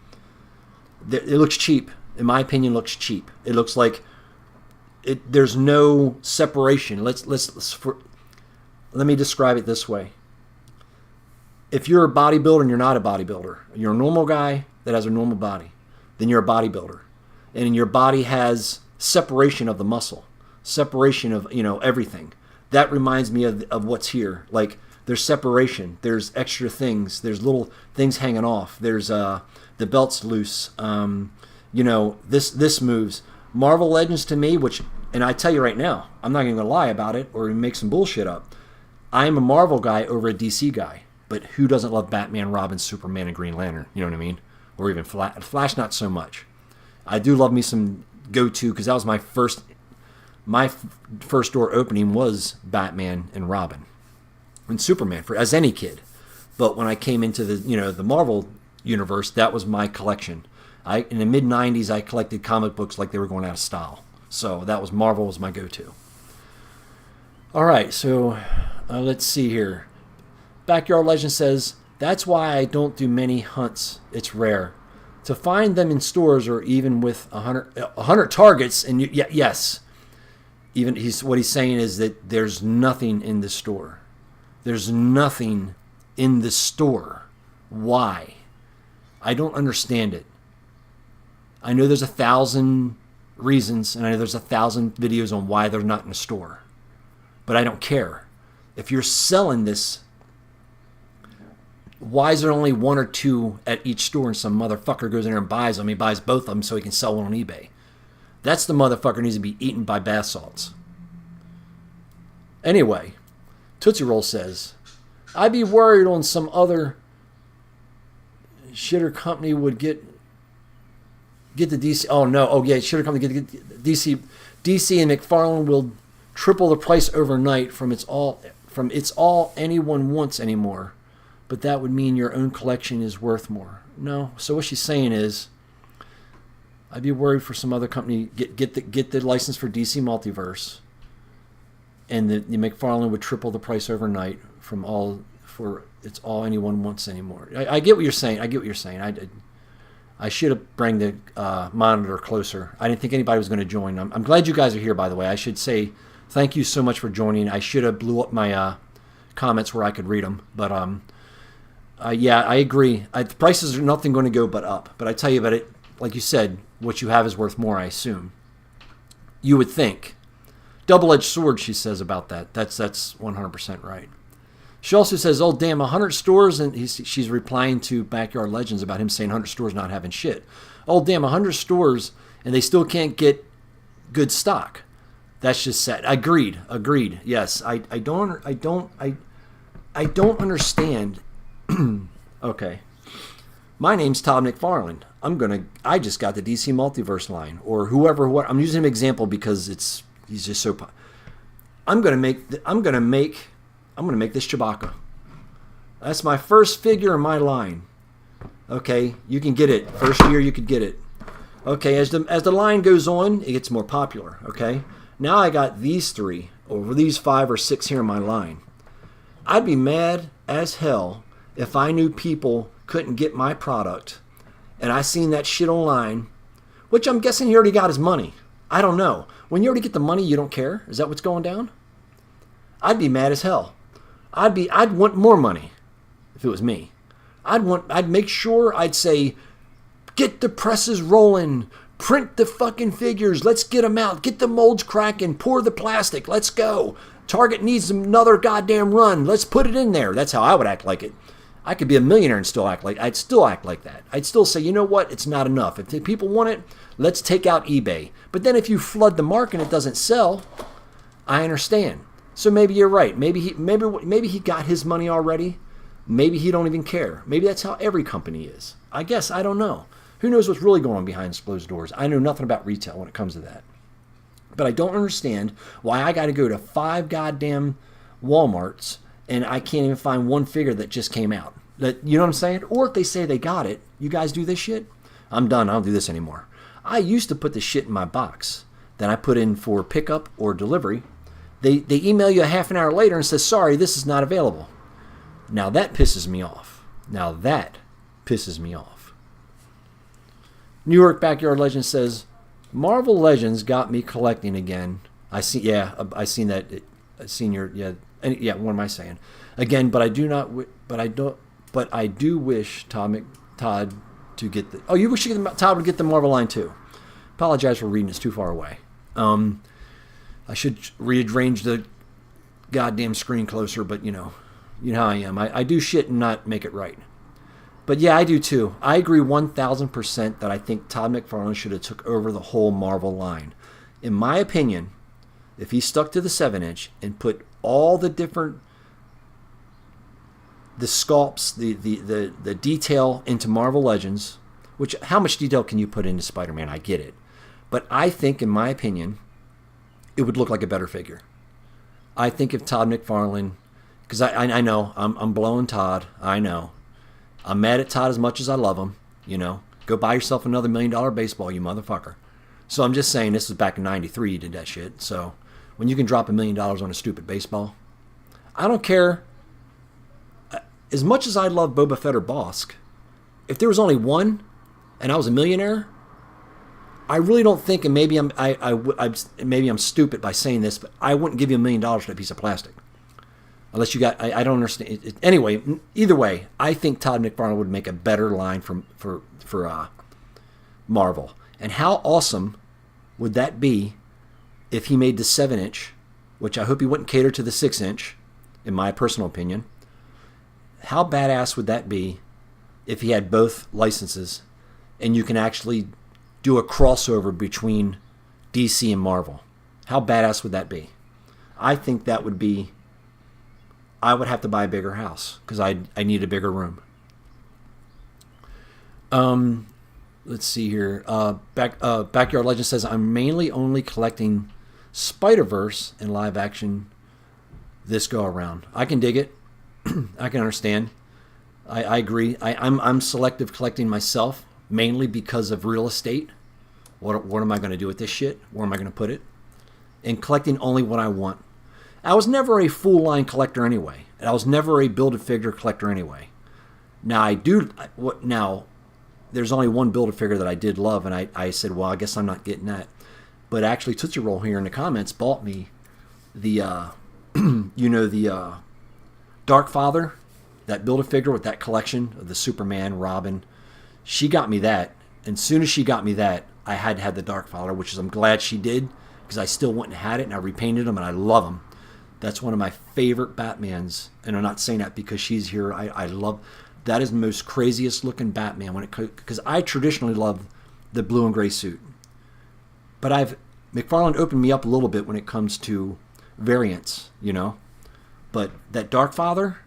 It looks cheap. In my opinion, looks cheap. It looks like there's no separation. Let me describe it this way. If you're a bodybuilder and you're not a bodybuilder, you're a normal guy that has a normal body, then you're a bodybuilder. And your body has separation of the muscle, separation of, everything. That reminds me of what's here. Like, there's separation. There's extra things. There's little things hanging off. There's the belt's loose. This moves. Marvel Legends to me, and I tell you right now, I'm not even going to lie about it or make some bullshit up. I'm a Marvel guy over a DC guy. But who doesn't love Batman, Robin, Superman, and Green Lantern? You know what I mean? Or even Flash, not so much. I do love me some go-to, because that was my first door opening was Batman and Robin and Superman as any kid. But when I came into the Marvel universe, that was my collection. In the mid '90s, I collected comic books like they were going out of style. So Marvel was my go-to. All right, so let's see here. Backyard Legend says, that's why I don't do many hunts. It's rare. To find them in stores or even with 100 targets, and yes, even what he's saying is that there's nothing in the store. There's nothing in the store. Why? I don't understand it. I know there's 1,000 reasons, and I know there's 1,000 videos on why they're not in the store. But I don't care. If you're selling this, why is there only 1 or 2 at each store and some motherfucker goes in there and buys them? He buys both of them so he can sell one on eBay. That's the motherfucker who needs to be eaten by bath salts. Anyway, Tootsie Roll says, I'd be worried on some other shitter company would get the DC. Oh no! Oh yeah, shitter company get DC. DC and McFarlane will triple the price overnight from it's all anyone wants anymore. But that would mean your own collection is worth more. No. So what she's saying is, I'd be worried for some other company get the license for DC Multiverse, and the McFarlane would triple the price overnight it's all anyone wants anymore. I get what you're saying. I should have bring the monitor closer. I didn't think anybody was going to join. I'm glad you guys are here, by the way. I should say thank you so much for joining. I should have blew up my comments where I could read them, but yeah, I agree. The prices are nothing going to go but up. But I tell you about it, like you said, what you have is worth more, I assume. You would think. Double-edged sword, she says about that. That's 100% right. She also says, oh, damn, 100 stores, and she's replying to Backyard Legends about him saying 100 stores not having shit. Oh, damn, 100 stores, and they still can't get good stock. That's just sad. Agreed. Yes, I don't understand. Okay. My name's Todd McFarlane. I just got the DC Multiverse line, or whoever. I'm using him example because he's just so. I'm gonna make this Chewbacca. That's my first figure in my line. Okay, you can get it. First year you could get it. Okay, as the line goes on, it gets more popular. Okay, now I got these 3 or these 5 or 6 here in my line. I'd be mad as hell if I knew people couldn't get my product, and I seen that shit online which I'm guessing he already got his money. I don't know. When you already get the money, you don't care? Is that what's going down? I'd be mad as hell. I'd want more money if it was me. I'd make sure I'd say, get the presses rolling, print the fucking figures, let's get them out, get the molds cracking, pour the plastic, let's go. Target needs another goddamn run, let's put it in there. That's how I would act like it. I could be a millionaire and still act like, I'd still act like that. I'd still say, you know what, it's not enough. If the people want it, let's take out eBay. But then if you flood the market and it doesn't sell, I understand. So maybe you're right. Maybe he got his money already. Maybe he don't even care. Maybe that's how every company is. I guess, I don't know. Who knows what's really going on behind closed doors? I know nothing about retail when it comes to that. But I don't understand why I got to go to 5 goddamn Walmarts and I can't even find one figure that just came out. You know what I'm saying? Or if they say they got it, you guys do this shit? I'm done. I don't do this anymore. I used to put the shit in my box. Then I put in for pickup or delivery. They email you a half an hour later and says, sorry, this is not available. Now that pisses me off. New York Backyard Legend says, Marvel Legends got me collecting again. I seen that. I seen your, what am I saying? Again, but I do wish Todd to get the, you wish Todd would get the Marvel line too. Apologize for reading, it's too far away. I should rearrange the goddamn screen closer, but you know how I am. I do shit and not make it right. But yeah, I do too. I agree 1,000% that I think Todd McFarlane should have took over the whole Marvel line. In my opinion, if he stuck to the 7-inch and put all the different, the sculpts, the detail into Marvel Legends, which how much detail can you put into Spider-Man? I get it. But I think, in my opinion, it would look like a better figure. I think if Todd McFarlane, because I know I'm blowing Todd, I know. I'm mad at Todd as much as I love him, Go buy yourself another $1 million baseball, you motherfucker. So I'm just saying, this was back in '93 you did that shit. So when you can drop $1 million on a stupid baseball, I don't care. As much as I love Boba Fett or Bosk, if there was only one and I was a millionaire, I really don't think, and maybe I'm stupid by saying this, but I wouldn't give you $1 million for that piece of plastic. Unless you got, I don't understand. Anyway, either way, I think Todd McFarlane would make a better line for Marvel. And how awesome would that be if he made the 7-inch, which I hope he wouldn't cater to the 6-inch, in my personal opinion. How badass would that be if he had both licenses and you can actually do a crossover between DC and Marvel? How badass would that be? I think that would be, I would have to buy a bigger house because I need a bigger room. Let's see here. Backyard Legend says, I'm mainly only collecting Spider-Verse in live action this go around. I can dig it. I can understand. I agree. I'm selective collecting myself, mainly because of real estate. What am I going to do with this shit? Where am I going to put it? And collecting only what I want. I was never a full line collector anyway. I was never a Build-A-Figure collector anyway. Now there's only one Build-A-Figure that I did love, and I said, well, I guess I'm not getting that. But actually, Tootsie Roll here in the comments bought me the, the Dark Father, that Build-A-Figure with that collection of the Superman, Robin. She got me that, and as soon as she got me that, I had to have the Dark Father, which is I'm glad she did, because I still went and had it, and I repainted them, and I love them. That's one of my favorite Batmans, and I'm not saying that because she's here. I love, that is the most craziest looking Batman because I traditionally love the blue and gray suit. But McFarlane opened me up a little bit when it comes to variants, But that Dark Father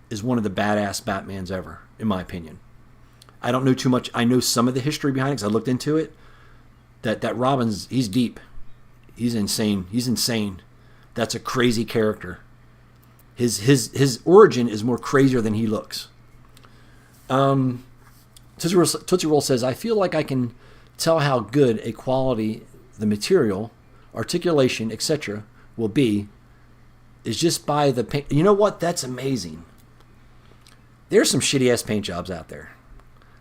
is one of the badass Batmans ever, in my opinion. I don't know too much. I know some of the history behind it because I looked into it. That Robin's, he's deep. He's insane. That's a crazy character. His origin is more crazier than he looks. Tootsie Roll says, I feel like I can tell how good a quality the material, articulation, etc. will be is just by the paint. You know what? That's amazing. There's some shitty ass paint jobs out there.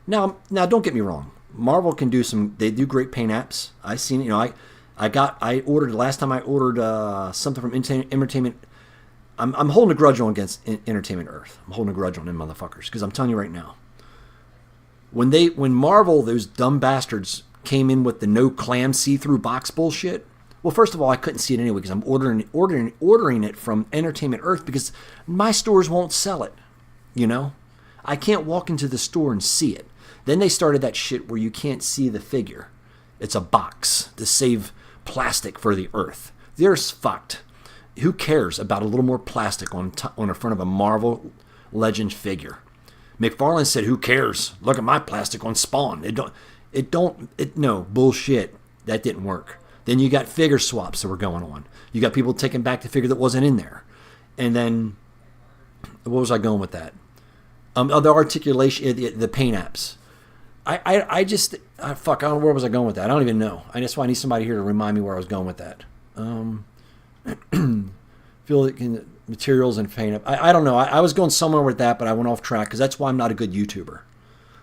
Now don't get me wrong. Marvel can do some. They do great paint apps. I seen. I ordered last time. I ordered something from Entertainment. I'm holding a grudge on against Entertainment Earth. I'm holding a grudge on them motherfuckers because I'm telling you right now. When Marvel, those dumb bastards, came in with the no clam see-through box bullshit. Well, first of all, I couldn't see it anyway because I'm ordering it from Entertainment Earth because my stores won't sell it. I can't walk into the store and see it. Then they started that shit where you can't see the figure. It's a box to save plastic for the Earth. The Earth's fucked. Who cares about a little more plastic on the front of a Marvel Legends figure? McFarlane said, "Who cares? Look at my plastic on Spawn." No bullshit. That didn't work. Then you got figure swaps that were going on. You got people taking back the figure that wasn't in there. And then, what was I going with that? The articulation, the paint apps. I don't know, where was I going with that? I don't even know. That's why I need somebody here to remind me where I was going with that. Feel like materials and paint up. I don't know. I was going somewhere with that, but I went off track because that's why I'm not a good YouTuber.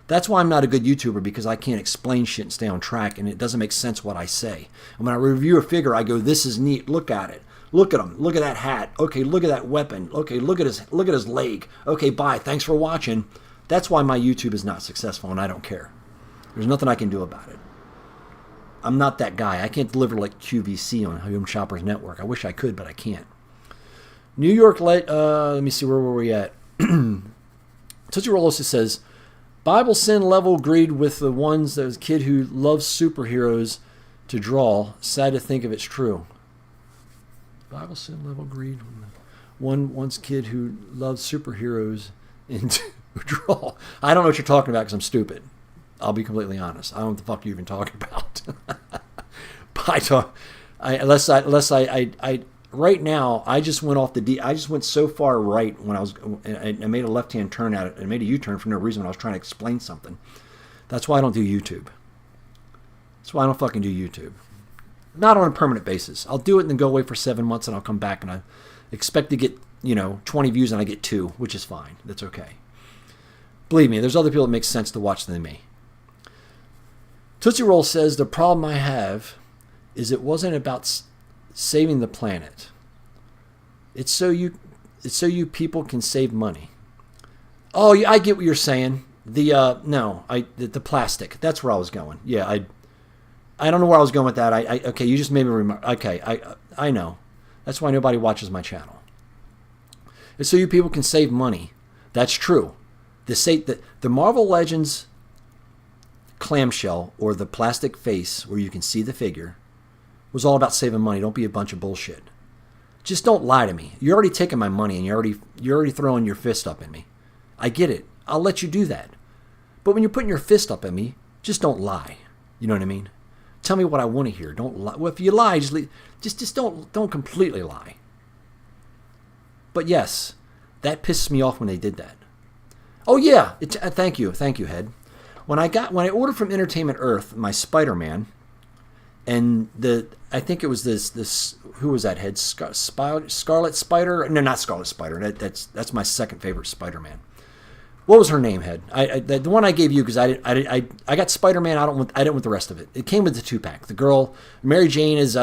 That's why I'm not a good YouTuber, because I can't explain shit and stay on track, and it doesn't make sense what I say. And when I review a figure, I go, "This is neat. Look at it. Look at him. Look at that hat. Okay, look at that weapon. Okay, look at his leg. Okay, bye. Thanks for watching." That's why my YouTube is not successful, and I don't care. There's nothing I can do about it. I'm not that guy. I can't deliver like QVC on Home Shoppers Network. I wish I could, but I can't. New York, let me see, where were we at? Tootsie Roll also says, Bible sin level agreed with the ones that was a kid who loves superheroes to draw. Sad to think of it's true. Bible sin level agreed with once kid who loves superheroes and draw. I don't know what you're talking about because I'm stupid. I'll be completely honest. I don't know what the fuck you're even talking about. But right now, I just went off I just went so far right when I made a left-hand turn at it and made a U-turn for no reason when I was trying to explain something. That's why I don't do YouTube. That's why I don't fucking do YouTube. Not on a permanent basis. I'll do it and then go away for 7 months and I'll come back and I expect to get, 20 views and I get 2, which is fine. That's okay. Believe me, there's other people that make sense to watch than me. Tootsie Roll says, the problem I have is it wasn't about saving the planet. It's so you people can save money. Oh, yeah, I get what you're saying. The plastic. That's where I was going. Yeah, I don't know where I was going with that. Okay, you just made me remember. Okay, I know. That's why nobody watches my channel. It's so you people can save money. That's true. The Marvel Legends clamshell, or the plastic face where you can see the figure, was all about saving money. Don't be a bunch of bullshit. Just don't lie to me. You're already taking my money and you're already throwing your fist up at me. I get it. I'll let you do that. But when you're putting your fist up at me, just don't lie. You know what I mean? Tell me what I want to hear. Don't lie. Well, if you lie, just don't completely lie. But yes, that pisses me off when they did that. Oh yeah, thank you, Head. When I ordered from Entertainment Earth my Spider-Man, and I think it was this who was that, Head? Scarlet Spider? No, not Scarlet Spider. That's my second favorite Spider-Man. What was her name, Head? The one I gave you, because I got Spider-Man. I didn't want the rest of it. It came with the 2-pack. The girl, Mary Jane, is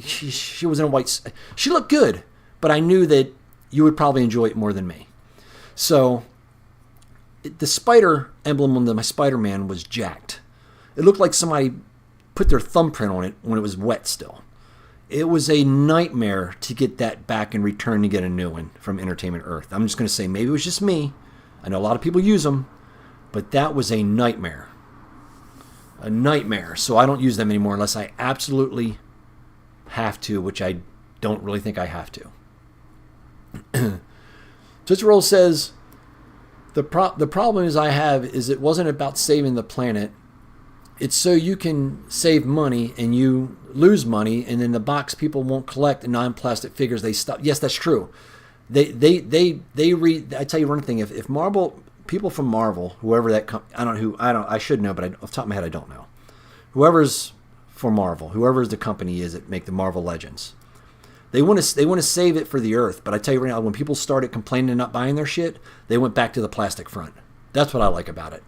she was in a white. She looked good, but I knew that you would probably enjoy it more than me. So the spider emblem on my Spider-Man was jacked. It looked like somebody put their thumbprint on it when it was wet still. It was a nightmare to get that back and return to get a new one from Entertainment Earth. I'm just going to say, maybe it was just me. I know a lot of people use them, but that was a nightmare. A nightmare. So I don't use them anymore unless I absolutely have to, which I don't really think I have to. Tootsie Roll says, the problem I have is it wasn't about saving the planet. It's so you can save money and you lose money, and then the box people won't collect non-plastic figures. They stop. Yes, that's true. They read. I tell you one thing. If Marvel people from Marvel, whoever that I should know, but off the top of my head I don't know. Whoever's for Marvel, whoever's the company is that make the Marvel Legends, they want to save it for the Earth. But I tell you right now, when people started complaining and not buying their shit, they went back to the plastic front. That's what I like about it.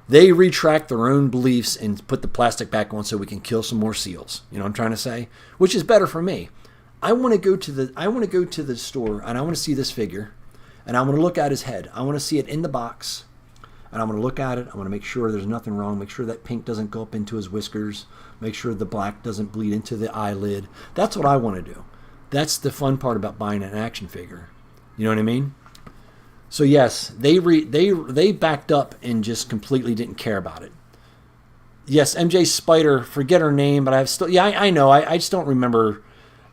They retract their own beliefs and put the plastic back on so we can kill some more seals. You know what I'm trying to say? Which is better for me. I want to go to the store and I want to see this figure and I want to look at his head. I want to see it in the box and I want to look at it. I want to make sure there's nothing wrong. Make sure that pink doesn't go up into his whiskers. Make sure the black doesn't bleed into the eyelid. That's what I want to do. That's the fun part about buying an action figure. You know what I mean? So yes, they backed up and just completely didn't care about it. Yes, MJ Spider, forget her name, but I know. I just don't remember.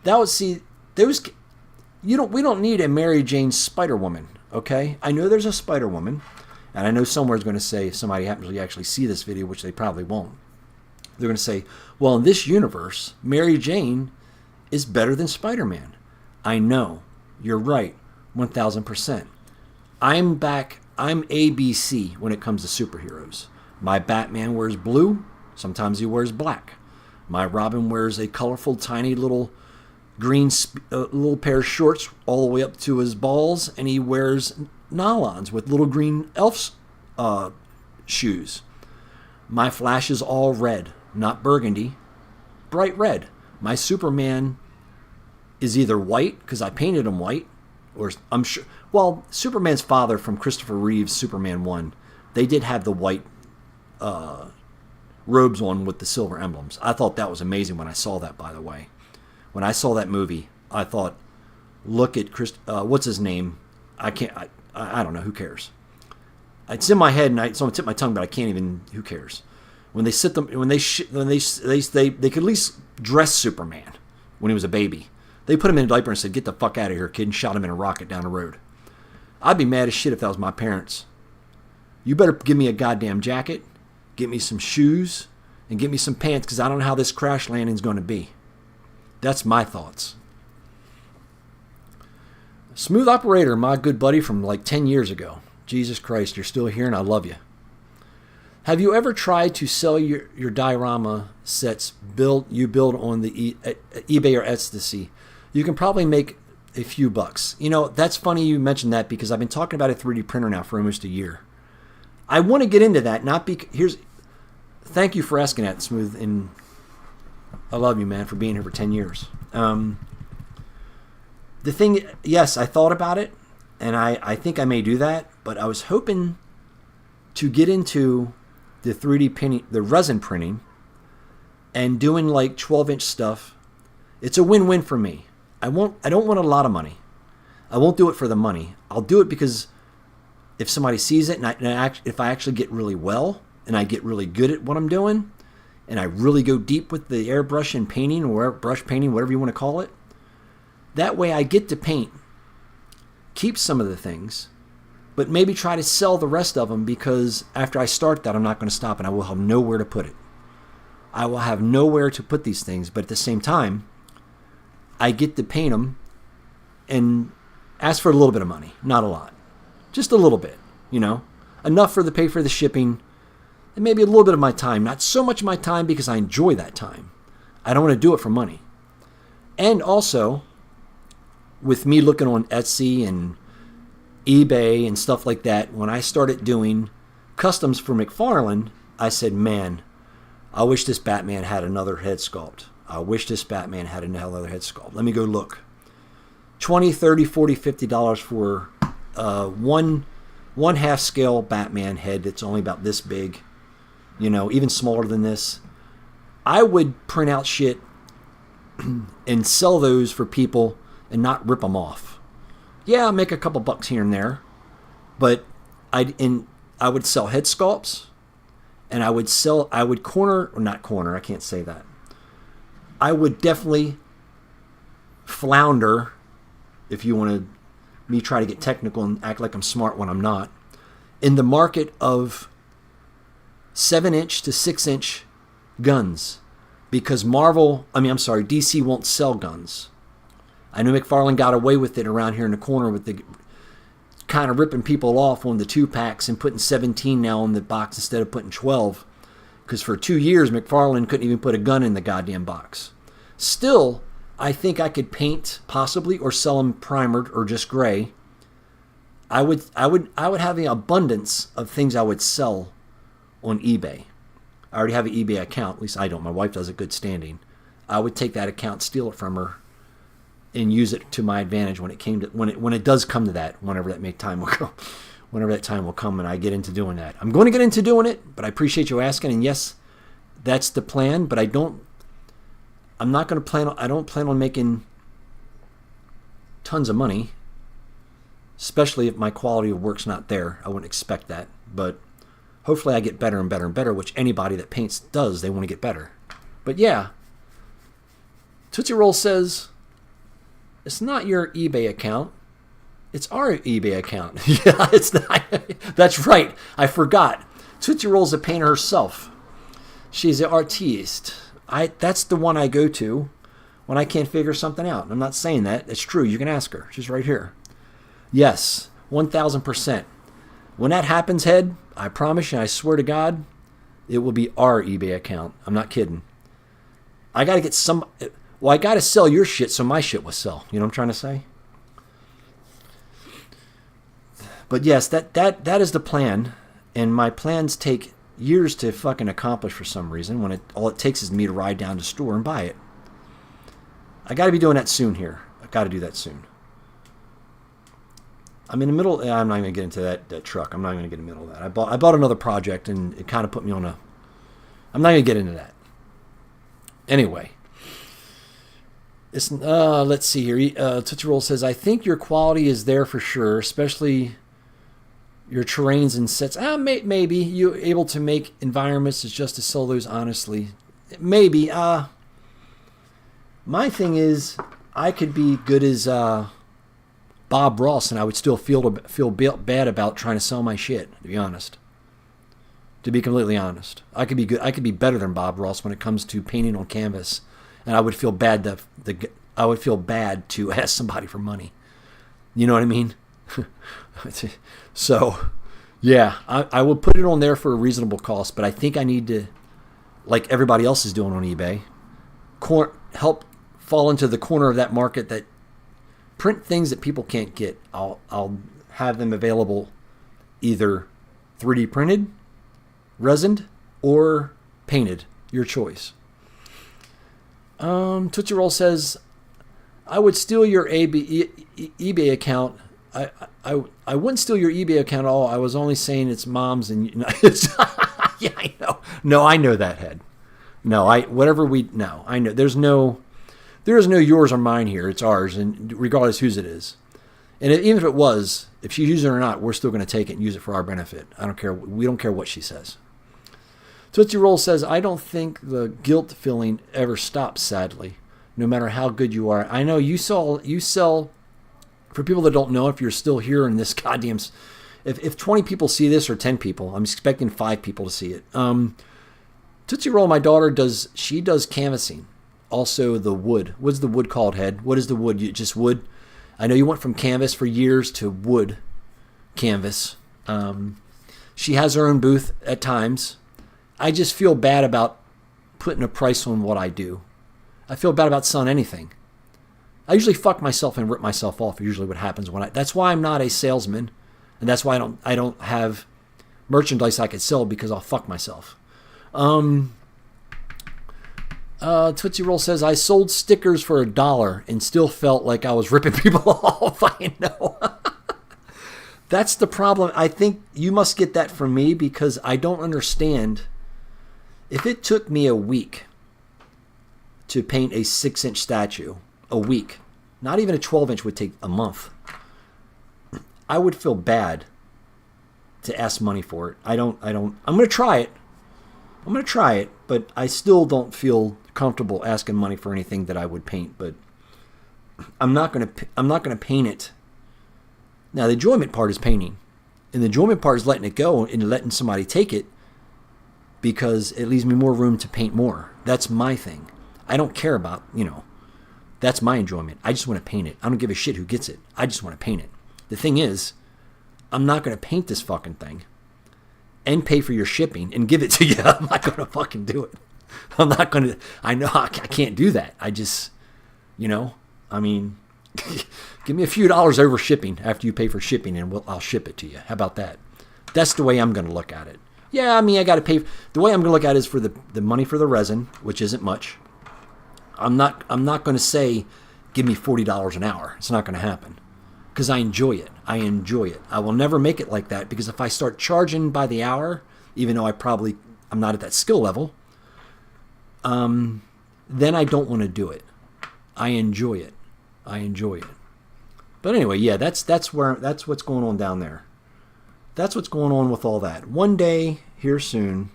We don't need a Mary Jane Spider Woman, okay? I know there's a Spider Woman, and I know somewhere's going to say, if somebody happens to actually see this video, which they probably won't, they're going to say, well, in this universe, Mary Jane is better than Spider-Man. I know. You're right. 1,000%. I'm ABC when it comes to superheroes. My Batman wears blue. Sometimes he wears black. My Robin wears a colorful, tiny little green little pair of shorts all the way up to his balls, and he wears nylons with little green elf's shoes. My Flash is all red, not burgundy, bright red. My Superman is either white, because I painted him white, or I'm sure... Well, Superman's father from Christopher Reeve's Superman 1, they did have the white robes on with the silver emblems. I thought that was amazing when I saw that, by the way. When I saw that movie, I thought, look at what's his name? I don't know. Who cares? It's in my head, and it's on the tip of my tongue, but I can't even. Who cares? When they sit them, when they could at least dress Superman when he was a baby. They put him in a diaper and said, "Get the fuck out of here, kid," and shot him in a rocket down the road. I'd be mad as shit if that was my parents. You better give me a goddamn jacket, get me some shoes, and get me some pants, because I don't know how this crash landing's going to be. That's my thoughts. Smooth Operator, my good buddy from like 10 years ago. Jesus Christ, you're still here and I love you. Have you ever tried to sell your diorama sets you build on the eBay or Etsy? You can probably make a few bucks. You know, that's funny you mentioned that, because I've been talking about a 3D printer now for almost a year. I want to get into that, thank you for asking that, Smooth, and I love you, man, for being here for 10 years. The thing, yes, I thought about it, and I think I may do that, but I was hoping to get into the 3D printing, the resin printing, and doing like 12-inch stuff. It's a win-win for me. I don't want a lot of money. I won't do it for the money. I'll do it because if somebody sees it, if I actually get really well, and I get really good at what I'm doing, and I really go deep with the airbrush and painting, or brush painting, whatever you want to call it, that way I get to paint, keep some of the things, but maybe try to sell the rest of them, because after I start that, I'm not going to stop, and I will have nowhere to put it. I will have nowhere to put these things, but at the same time, I get to paint them and ask for a little bit of money, not a lot, just a little bit, enough for the pay for the shipping, and maybe a little bit of my time. Not so much my time, because I enjoy that time. I don't want to do it for money. And also, with me looking on Etsy and eBay and stuff like that, when I started doing customs for McFarlane, I said, man, I wish this Batman had another head sculpt. I wish this Batman had another head sculpt. Let me go look. $20, $30, $40, $50 for one half scale Batman head that's only about this big, even smaller than this. I would print out shit and sell those for people and not rip them off. Yeah, I'll make a couple bucks here and there, but I would sell head sculpts, and I would I would definitely flounder, if you want me try to get technical and act like I'm smart when I'm not, in the market of 7-inch to 6-inch guns, because DC won't sell guns. I know McFarlane got away with it around here in the corner with the kind of ripping people off on the 2-packs and putting 17 now on the box instead of putting 12. Because for 2 years, McFarlane couldn't even put a gun in the goddamn box. Still, I think I could paint, possibly, or sell them primered or just gray. I would have an abundance of things I would sell on eBay. I already have an eBay account. At least I don't. My wife does a good standing. I would take that account, steal it from her, and use it to my advantage when it does come to that. Whenever that time will come, whenever that time will come, and I get into doing that. I'm going to get into doing it, but I appreciate you asking. And yes, that's the plan. But I don't plan on making tons of money, especially if my quality of work's not there. I wouldn't expect that, but hopefully I get better and better and better, which anybody that paints does. They want to get better. But yeah, Tootsie Roll says, it's not your eBay account. It's our eBay account. Yeah, it's not. That's right. I forgot. Tootsie Roll's a painter herself. She's an artiste. That's the one I go to when I can't figure something out. I'm not saying that. It's true. You can ask her. She's right here. Yes, 1,000%. When that happens, Head, I promise you, I swear to God, it will be our eBay account. I'm not kidding. I got to get I got to sell your shit so my shit will sell. You know what I'm trying to say? But yes, that is the plan. And my plans take years to fucking accomplish for some reason when all it takes is me to ride down to the store and buy it. I got to be doing that soon here. I got to do that soon. I'm in the middle. I'm not going to get into that truck. I'm not going to get in the middle of that. I bought another project, and it kind of put me on I'm not going to get into that. Anyway, let's see here. Tootsie Roll says, I think your quality is there for sure, especially your terrains and sets. Maybe you're able to make environments just to sell those honestly. Maybe. My thing is, I could be good as Bob Ross, and I would still feel bad about trying to sell my shit. To be honest, to be completely honest, I could be good. I could be better than Bob Ross when it comes to painting on canvas, and I would feel bad to ask somebody for money. You know what I mean? So, yeah, I will put it on there for a reasonable cost, but I think I need to, like everybody else is doing on eBay, help fall into the corner of that market that print things that people can't get. I'll have them available either 3D printed, resined, or painted. Your choice. Tootsie Roll says, I would steal your eBay account. I wouldn't steal your eBay account at all. I was only saying it's mom's and yeah, I know. No, I know that, Head. No, I know. There is no yours or mine here. It's ours, and regardless whose it is. And even if it was, if she uses it or not, we're still going to take it and use it for our benefit. I don't care. We don't care what she says. Tootsie Roll says, I don't think the guilt feeling ever stops, sadly, no matter how good you are. I know you sell, for people that don't know, if you're still here in this goddamn, if 20 people see this or 10 people, I'm expecting 5 people to see it. Tootsie Roll, my daughter, does canvassing. Also the wood. What's the wood called, Head? What is the wood? Just wood? I know you went from canvas for years to wood canvas. She has her own booth at times. I just feel bad about putting a price on what I do. I feel bad about selling anything. I usually fuck myself and rip myself off. Usually what happens that's why I'm not a salesman, and that's why I don't have merchandise I could sell, because I'll fuck myself. Tootsie Roll says, I sold stickers for $1 and still felt like I was ripping people off. I know. That's the problem. I think you must get that from me, because I don't understand. If it took me a week to paint a 6-inch statue, a week, not even a 12-inch would take a month, I would feel bad to ask money for it. I'm going to try it. But I still don't feel comfortable asking money for anything that I would paint. But I'm not going to paint it. Now, the enjoyment part is painting, and the enjoyment part is letting it go and letting somebody take it, because it leaves me more room to paint more. That's my thing. I don't care about, that's my enjoyment. I just want to paint it. I don't give a shit who gets it. I just want to paint it. The thing is, I'm not going to paint this fucking thing and pay for your shipping and give it to you. I'm not going to fucking do it. I'm not going to. I know I can't do that. I just, I mean, give me a few dollars over shipping after you pay for shipping, and I'll ship it to you. How about that? That's the way I'm going to look at it. Yeah, I mean, I got to pay. The way I'm going to look at it is for the money for the resin, which isn't much. I'm not going to say, give me $40 an hour. It's not going to happen because I enjoy it. I will never make it like that because if I start charging by the hour, even though I'm not at that skill level, then I don't want to do it. I enjoy it. But anyway, yeah, that's what's going on down there. That's what's going on with all that. One day, here soon,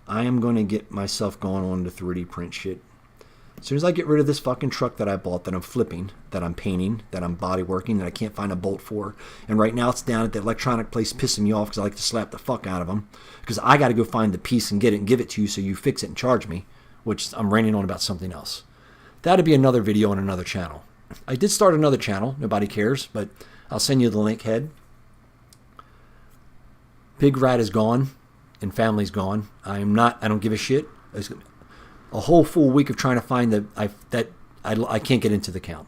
I am going to get myself going on to 3D print shit. As soon as I get rid of this fucking truck that I bought, that I'm flipping, that I'm painting, that I'm body working, that I can't find a bolt for, and right now it's down at the electronic place pissing me off because I like to slap the fuck out of them because I got to go find the piece and get it and give it to you so you fix it and charge me, which I'm ranting on about something else. That'd be another video on another channel. I did start another channel. Nobody cares, but I'll send you the link, head. Big Rat is gone and family's gone. I don't give a shit. A whole full week of trying to find I can't get into the count.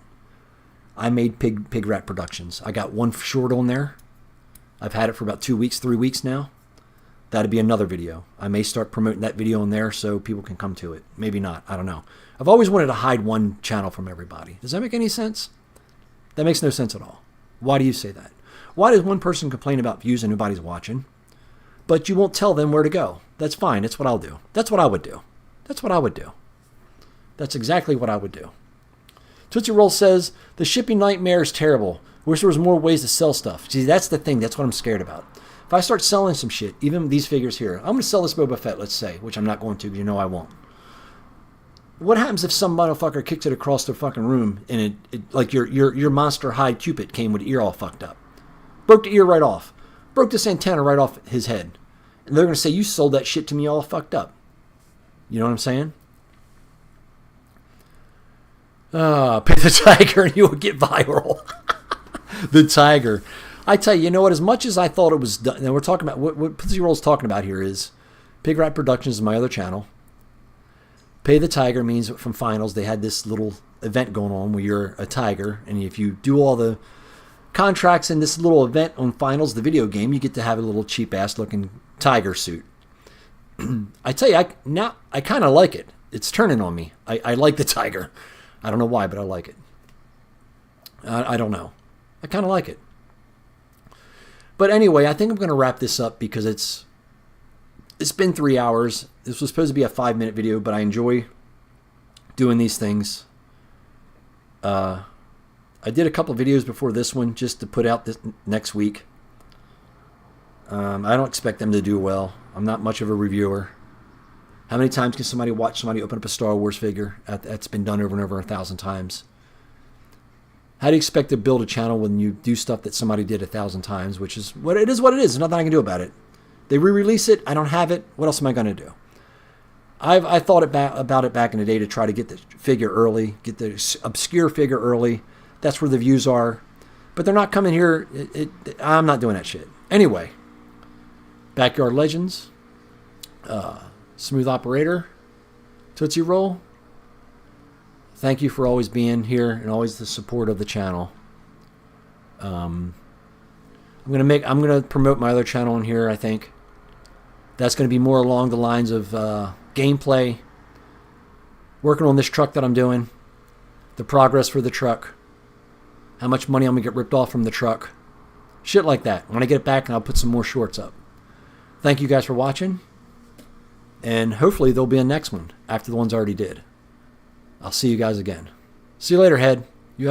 I made Pig Rat Productions. I got one short on there. I've had it for about 2 weeks, 3 weeks now. That'd be another video. I may start promoting that video on there so people can come to it. Maybe not. I don't know. I've always wanted to hide one channel from everybody. Does that make any sense? That makes no sense at all. Why do you say that? Why does one person complain about views and nobody's watching, but you won't tell them where to go? That's fine. That's what I'll do. That's what I would do. That's exactly what I would do. Tootsie Roll says, the shipping nightmare is terrible. Wish there was more ways to sell stuff. See, that's the thing. That's what I'm scared about. If I start selling some shit, even these figures here, I'm going to sell this Boba Fett, let's say, which I'm not going to, because I won't. What happens if some motherfucker kicks it across the fucking room and it like your monster hide Cupid came with the ear all fucked up? Broke the ear right off. Broke this antenna right off his head. And they're going to say, you sold that shit to me all fucked up. You know what I'm saying? Pay the tiger and you will get viral. The tiger. I tell you, you know what? As much as I thought it was done, and we're talking about what Tootsie Roll's talking about here is Pig Rat Productions is my other channel. Pay the Tiger means from finals they had this little event going on where you're a tiger, and if you do all the contracts in this little event on finals, the video game, you get to have a little cheap ass looking tiger suit. I tell you, I kind of like it. It's turning on me. I like the tiger. I don't know why, but I like it. I don't know. I kind of like it. But anyway, I think I'm going to wrap this up because it's been 3 hours. This was supposed to be a 5-minute video, but I enjoy doing these things. I did a couple of videos before this one just to put out this next week. I don't expect them to do well. I'm not much of a reviewer. How many times can somebody watch somebody open up a Star Wars figure? That's been done over and over 1,000 times. How do you expect to build a channel when you do stuff that somebody did 1,000 times, which is what it is. There's nothing I can do about it. They re-release it. I don't have it. What else am I going to do? I thought about it back in the day to try to get the figure early, get the obscure figure early. That's where the views are. But they're not coming here. I'm not doing that shit. Anyway, Backyard Legends, Smooth Operator, Tootsie Roll. Thank you for always being here and always the support of the channel. I'm gonna promote my other channel in here. I think that's gonna be more along the lines of gameplay, working on this truck that I'm doing, the progress for the truck, how much money I'm gonna get ripped off from the truck, shit like that. When I get it back, and I'll put some more shorts up. Thank you guys for watching, and hopefully there'll be a next one after the ones I already did. I'll see you guys again. See you later, head.